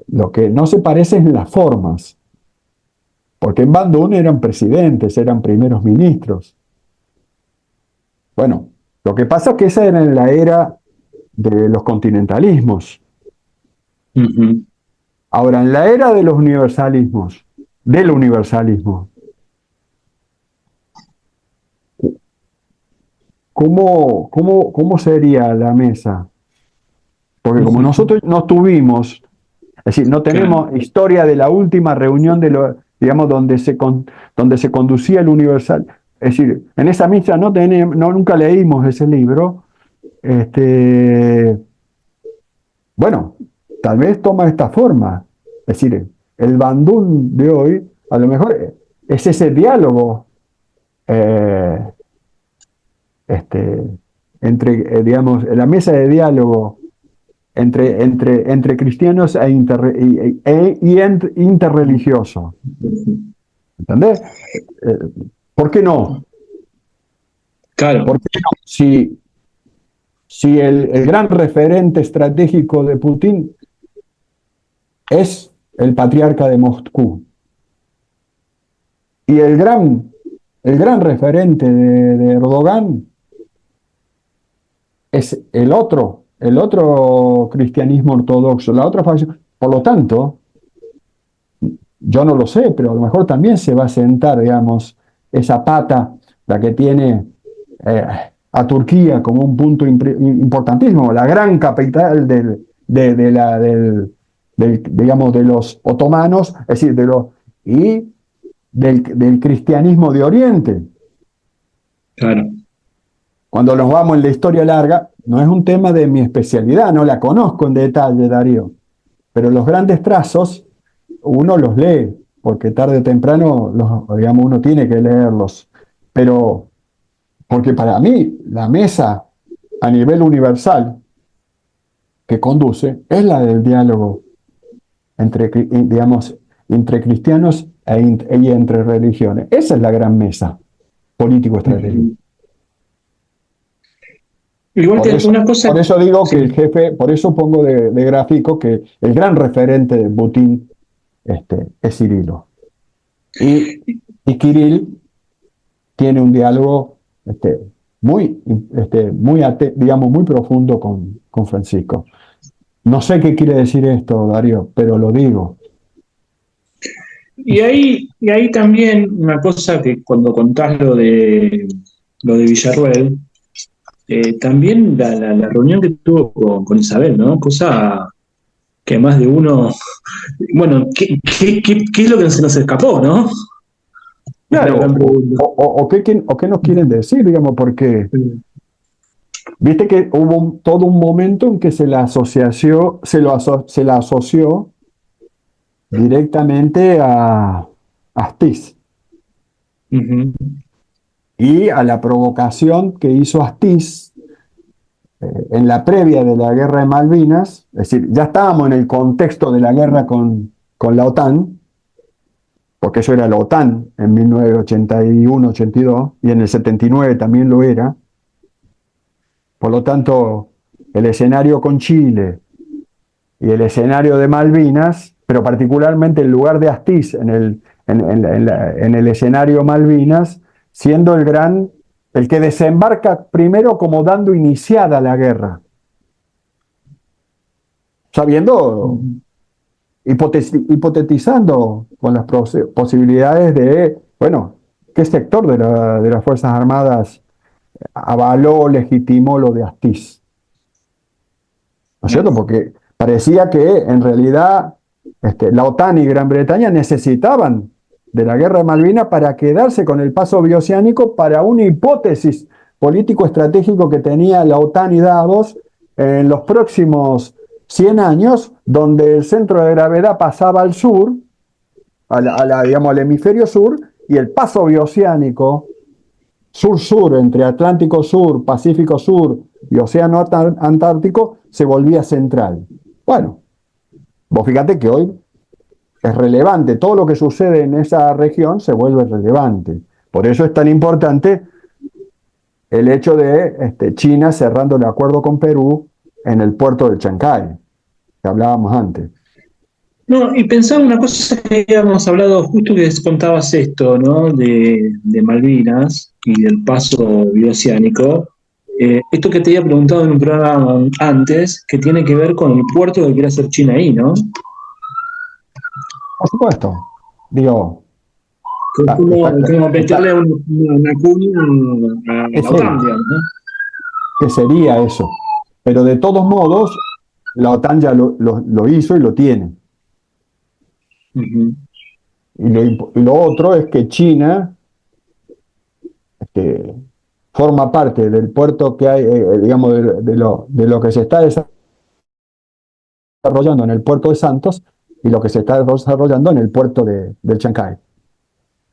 Speaker 3: Lo que no se parece es en las formas, porque en Bandung eran presidentes, eran primeros ministros. Bueno, lo que pasa es que esa era en la era de los continentalismos. Ahora, en la era de los universalismos, del universalismo, ¿cómo sería la mesa? Porque como nosotros no tuvimos, es decir, no tenemos historia de la última reunión digamos, donde se conducía el universal. Es decir, en esa misa nunca leímos ese libro. Bueno, tal vez toma esta forma. Es decir, el Bandung de hoy, a lo mejor es ese diálogo digamos, la mesa de diálogo entre cristianos interreligiosos. ¿Entendés? ¿Por qué no?
Speaker 2: Claro.
Speaker 3: ¿Por qué no? Si el gran referente estratégico de Putin es el patriarca de Moscú y el gran referente de Erdogan es el otro cristianismo ortodoxo, la otra facción. Por lo tanto, yo no lo sé, pero a lo mejor también se va a sentar, digamos, esa pata, la que tiene a Turquía como un punto importantísimo, la gran capital digamos, de los otomanos, es decir, del cristianismo de Oriente.
Speaker 2: Claro.
Speaker 3: Cuando nos vamos en la historia larga, no es un tema de mi especialidad, no la conozco en detalle, Darío, pero los grandes trazos uno los lee, porque tarde o temprano digamos, uno tiene que leerlos, pero porque para mí la mesa a nivel universal que conduce es la del diálogo digamos, entre cristianos y entre religiones. Esa es la gran mesa político-estratégica.
Speaker 2: Igual que una cosa.
Speaker 3: Por eso digo que el jefe, por eso pongo de gráfico que el gran referente de Putin es Cirilo. Y Kirill tiene un diálogo digamos, muy profundo con Francisco. No sé qué quiere decir esto, Darío, pero lo digo.
Speaker 2: Y ahí también una cosa que cuando contás lo de Villarroel, también la reunión que tuvo con Isabel, ¿no? Cosa que más de uno, bueno, ¿qué es lo que se nos escapó, no?
Speaker 3: Claro, o qué nos quieren decir, digamos, porque viste que hubo todo un momento en que se la asoció directamente a Astiz. Y a la provocación que hizo Astiz en la previa de la guerra de Malvinas, es decir, ya estábamos en el contexto de la guerra con la OTAN, porque eso era la OTAN en 1981-82, y en el 79 también lo era. Por lo tanto, el escenario con Chile y el escenario de Malvinas, pero particularmente el lugar de Astiz en el escenario Malvinas, siendo el que desembarca primero como dando iniciada la guerra. Sabiendo, hipotetizando con las posibilidades de, bueno, ¿qué sector de las Fuerzas Armadas avaló, legitimó lo de Astiz? ¿No es cierto? Porque parecía que en realidad la OTAN y Gran Bretaña necesitaban de la guerra de Malvinas para quedarse con el paso bioceánico para una hipótesis político-estratégico que tenía la OTAN y Davos en los próximos 100 años, donde el centro de gravedad pasaba al sur, digamos, al hemisferio sur, y el paso bioceánico sur-sur, entre Atlántico Sur, Pacífico Sur y Océano Antártico, se volvía central. Bueno, vos fíjate que hoy es relevante, todo lo que sucede en esa región se vuelve relevante. Por eso es tan importante el hecho de China cerrando el acuerdo con Perú en el puerto de Chancay, que hablábamos antes.
Speaker 2: No, y pensaba una cosa que habíamos hablado justo que contabas esto, ¿no? De Malvinas y del paso bioceánico. Esto que te había preguntado en un programa antes, que tiene que ver con el puerto que quiere hacer China ahí, ¿no?
Speaker 3: Por supuesto, digo,
Speaker 2: Como meterle una cuña a la OTAN, digamos, ¿no?
Speaker 3: ¿qué sería eso? Pero de todos modos, la OTAN ya lo hizo y lo tiene.
Speaker 2: Uh-huh.
Speaker 3: Y lo otro es que China forma parte del puerto que hay, digamos, de lo que se está desarrollando en el puerto de Santos y lo que se está desarrollando en el puerto del Chancay.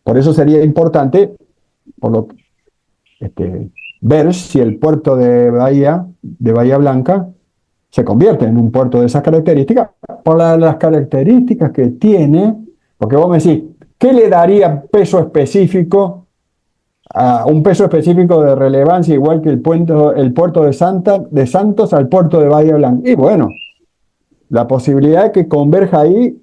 Speaker 3: Por eso sería importante ver si el puerto de Bahía Blanca se convierte en un puerto de esas características, por las características que tiene, porque vos me decís, ¿qué le daría peso específico a un peso específico de relevancia igual que el puerto de Santos al puerto de Bahía Blanca? Y bueno, la posibilidad de que converja ahí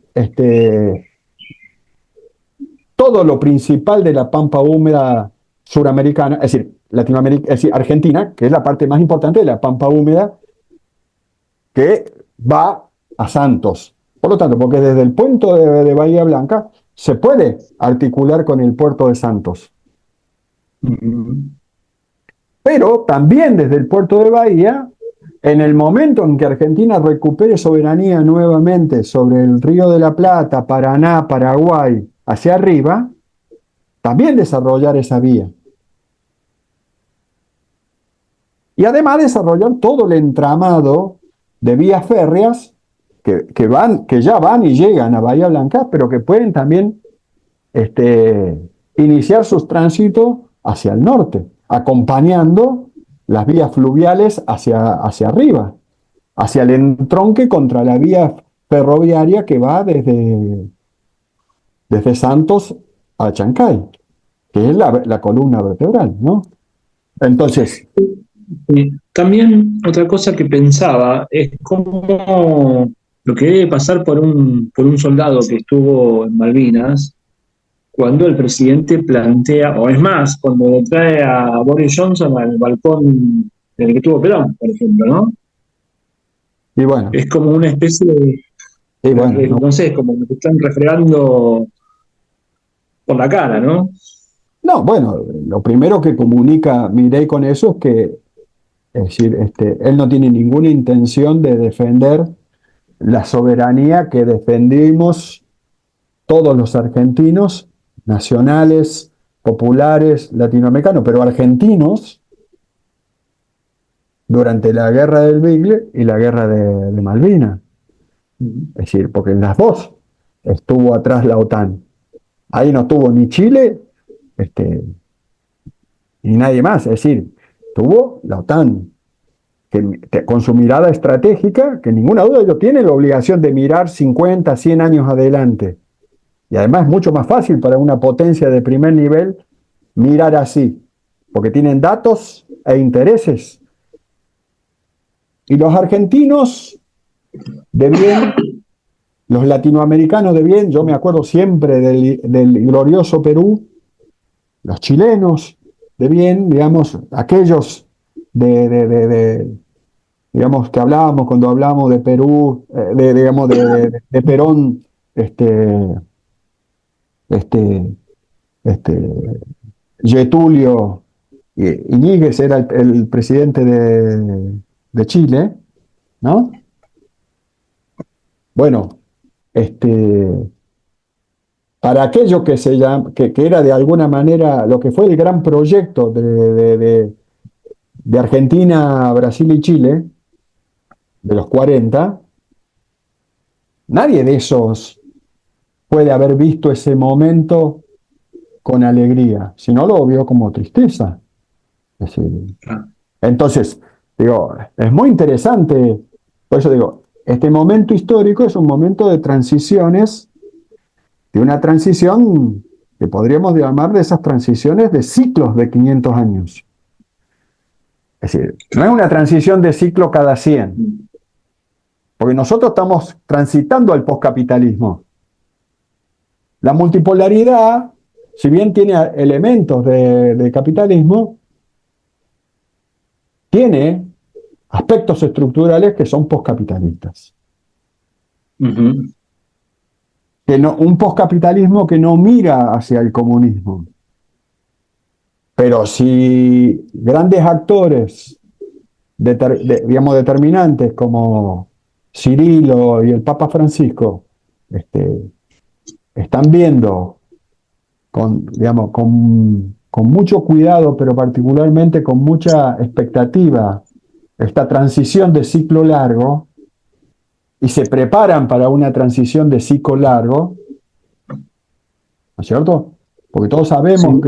Speaker 3: todo lo principal de la pampa húmeda suramericana, es decir, Latinoamérica, es decir, Argentina, que es la parte más importante de la pampa húmeda, que va a Santos. Por lo tanto, porque desde el puerto de Bahía Blanca se puede articular con el puerto de Santos. Pero también desde el puerto de Bahía, en el momento en que Argentina recupere soberanía nuevamente sobre el Río de la Plata, Paraná, Paraguay, hacia arriba, también desarrollar esa vía. Y además desarrollar todo el entramado de vías férreas que ya van y llegan a Bahía Blanca, pero que pueden también iniciar sus tránsitos hacia el norte, acompañando las vías fluviales hacia arriba, hacia el entronque contra la vía ferroviaria que va desde Santos a Chancay, que es la columna vertebral, ¿no? Entonces,
Speaker 2: también otra cosa que pensaba es cómo lo que debe pasar por un soldado que estuvo en Malvinas cuando el presidente plantea, o es más, cuando le trae a Boris Johnson al balcón del que tuvo Perón, por ejemplo, ¿no?
Speaker 3: y bueno,
Speaker 2: Es como una especie no sé, es como que te están refregando por la cara, ¿no?
Speaker 3: no, bueno, lo primero que comunica Milei con eso es que, es decir, él no tiene ninguna intención de defender la soberanía que defendimos todos los argentinos, nacionales, populares, latinoamericanos, pero argentinos durante la guerra del Beagle y la guerra de Malvinas. Es decir, porque en las dos estuvo atrás la OTAN. Ahí no estuvo ni Chile ni nadie más. Es decir, tuvo la OTAN, que con su mirada estratégica, que ninguna duda ellos tienen la obligación de mirar 50, 100 años adelante. Y además es mucho más fácil para una potencia de primer nivel mirar así, porque tienen datos e intereses. Y los argentinos, de bien, los latinoamericanos de bien, yo me acuerdo siempre del glorioso Perú, los chilenos de bien, digamos, aquellos digamos, que hablábamos cuando hablamos de Perú, digamos, de Perón, este, Getulio Iñiguez era el presidente de Chile, ¿no? Bueno, para aquello que que era de alguna manera lo que fue el gran proyecto de Argentina, Brasil y Chile, de los 40, nadie de esos puede haber visto ese momento con alegría, sino lo vio como tristeza. Es decir, entonces, digo, es muy interesante, por eso digo, este momento histórico es un momento de transiciones, de una transición que podríamos llamar de esas transiciones de ciclos de 500 años. Es decir, no es una transición de ciclo cada 100, porque nosotros estamos transitando al poscapitalismo. La multipolaridad, si bien tiene elementos de capitalismo, tiene aspectos estructurales que son poscapitalistas.
Speaker 2: Ujú.
Speaker 3: Un poscapitalismo que no mira hacia el comunismo. Pero si grandes actores, digamos, determinantes como Cirilo y el Papa Francisco, están viendo digamos, con mucho cuidado, pero particularmente con mucha expectativa, esta transición de ciclo largo, y se preparan para una transición de ciclo largo, ¿no es cierto? Porque todos sabemos
Speaker 2: Sí.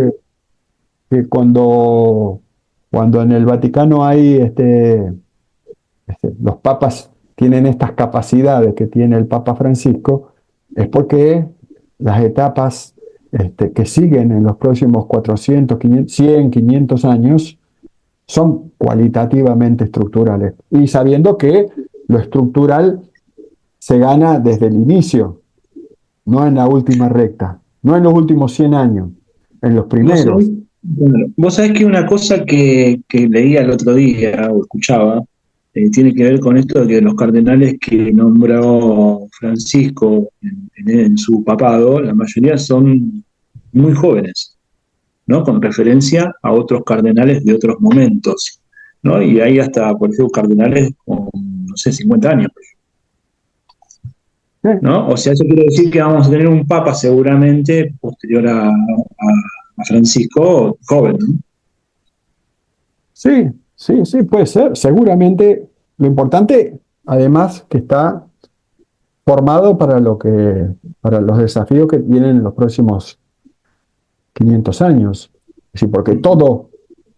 Speaker 3: que cuando en el Vaticano hay los papas tienen estas capacidades que tiene el Papa Francisco, es porque las etapas que siguen en los próximos 400, 500, 100, 500 años son cualitativamente estructurales. Y sabiendo que lo estructural se gana desde el inicio, no en la última recta, no en los últimos 100 años, en los primeros.
Speaker 2: Vos sabés que una cosa que leía el otro día o escuchaba tiene que ver con esto de que los cardenales que nombró Francisco en su papado, la mayoría son muy jóvenes, ¿no? Con referencia a otros cardenales de otros momentos, ¿no? Y hay hasta, por ejemplo, cardenales con, no sé, 50 años, ¿no? O sea, eso quiere decir que vamos a tener un papa seguramente posterior a Francisco, joven, ¿no?
Speaker 3: Sí, sí, sí, puede ser. Seguramente lo importante, además, que está formado para los desafíos que vienen en los próximos 500 años. Es decir, porque todo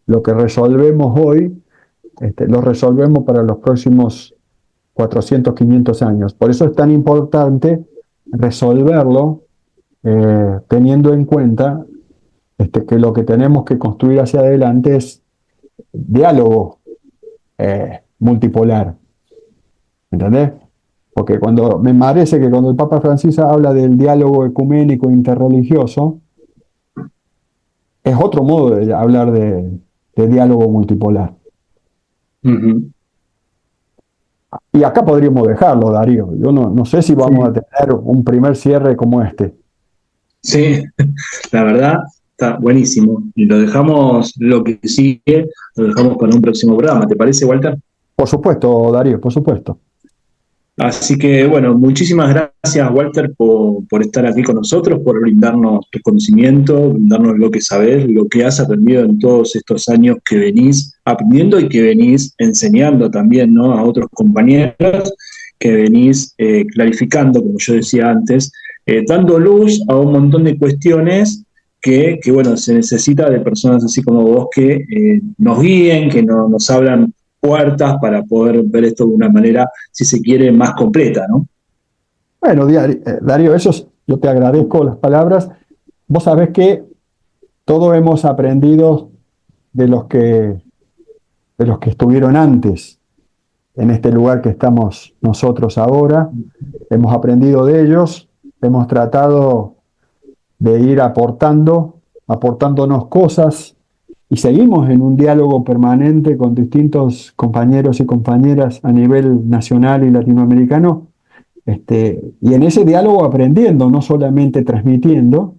Speaker 3: lo que resolvemos hoy, lo resolvemos para los próximos 400, 500 años. Por eso es tan importante resolverlo teniendo en cuenta que lo que tenemos que construir hacia adelante es diálogo multipolar. ¿Entendés? Porque me parece que cuando el Papa Francisco habla del diálogo ecuménico interreligioso, es otro modo de hablar de diálogo multipolar.
Speaker 2: Ujú.
Speaker 3: Y acá podríamos dejarlo, Darío. Yo no sé si vamos a tener un primer cierre como este.
Speaker 2: Sí, la verdad está buenísimo. Y lo dejamos, lo que sigue, lo dejamos para un próximo programa. ¿Te parece, Walter?
Speaker 3: Por supuesto, Darío, por supuesto.
Speaker 2: Así que, bueno, muchísimas gracias, Walter, por estar aquí con nosotros, por brindarnos tu conocimiento, brindarnos lo que sabés, lo que has aprendido en todos estos años que venís aprendiendo y que venís enseñando también, ¿no?, a otros compañeros, que venís clarificando, como yo decía antes, dando luz a un montón de cuestiones que, bueno, se necesita de personas así como vos que nos guíen, que nos abran puertas para poder ver esto de una manera, si se quiere, más completa, ¿no?
Speaker 3: Bueno, Darío, eso yo te agradezco las palabras. Vos sabés que todos hemos aprendido de los que estuvieron antes en este lugar que estamos nosotros ahora. Hemos aprendido de ellos, hemos tratado de ir aportándonos cosas, y seguimos en un diálogo permanente con distintos compañeros y compañeras a nivel nacional y latinoamericano, y en ese diálogo aprendiendo, no solamente transmitiendo.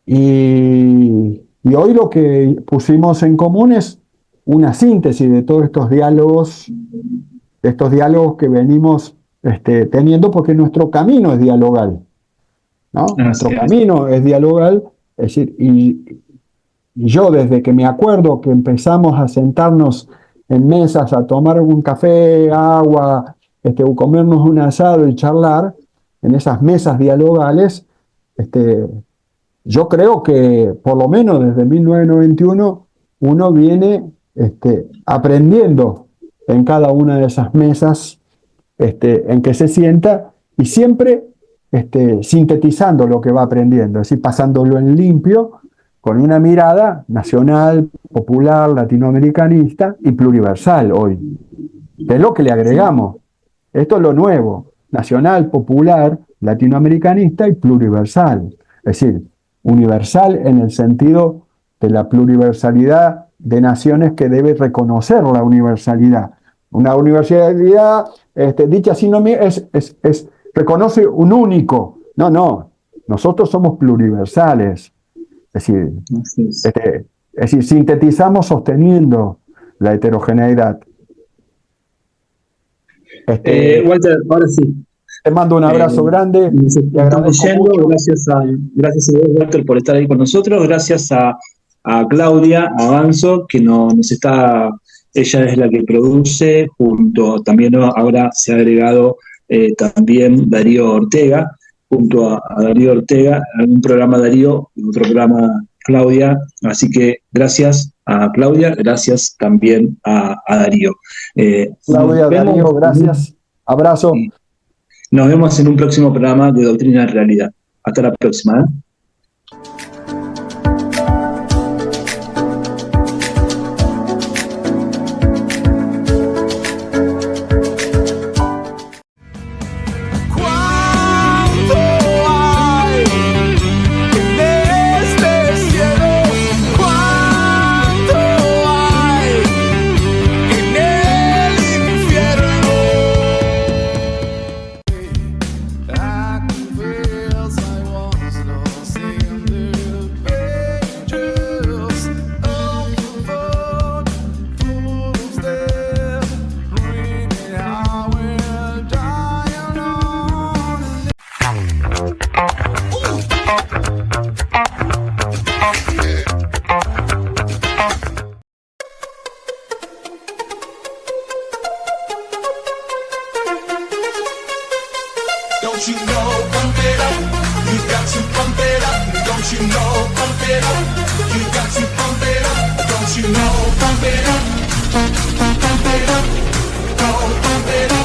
Speaker 3: Y hoy lo que pusimos en común es una síntesis de todos estos diálogos que venimos teniendo, porque nuestro camino es dialogal, ¿no? Nuestro camino es dialogal, es decir, y yo desde que me acuerdo que empezamos a sentarnos en mesas a tomar un café, agua, o comernos un asado y charlar, en esas mesas dialogales, yo creo que por lo menos desde 1991 uno viene aprendiendo en cada una de esas mesas en que se sienta, y siempre sintetizando lo que va aprendiendo, es decir, pasándolo en limpio con una mirada nacional, popular, latinoamericanista y pluriversal hoy. Es lo que le agregamos. Esto es lo nuevo: nacional, popular, latinoamericanista y pluriversal. Es decir, universal en el sentido de la pluriversalidad de naciones que debe reconocer la universalidad. Una universalidad dicha así no reconoce un único. No, nosotros somos pluriversales. Es decir, sintetizamos sosteniendo la heterogeneidad.
Speaker 2: Walter, ahora sí.
Speaker 3: Te mando un abrazo grande. Te agradezco mucho.
Speaker 2: Gracias a vos, Walter, por estar ahí con nosotros. Gracias a Claudia Avanzo, que ella es la que produce, también ahora se ha agregado también Darío Ortega, junto a Darío Ortega, en un programa Darío, en otro programa Claudia. Así que gracias a Claudia, gracias también a Darío.
Speaker 3: Claudia, Darío, gracias. Abrazo.
Speaker 2: Nos vemos en un próximo programa de Doctrina en Realidad. Hasta la próxima.
Speaker 1: Don't you know, pump it up, you got to pump it up. Don't you know, pump it up, you got to pump it up. Don't you know, pump it up, pump it up, go pump it up.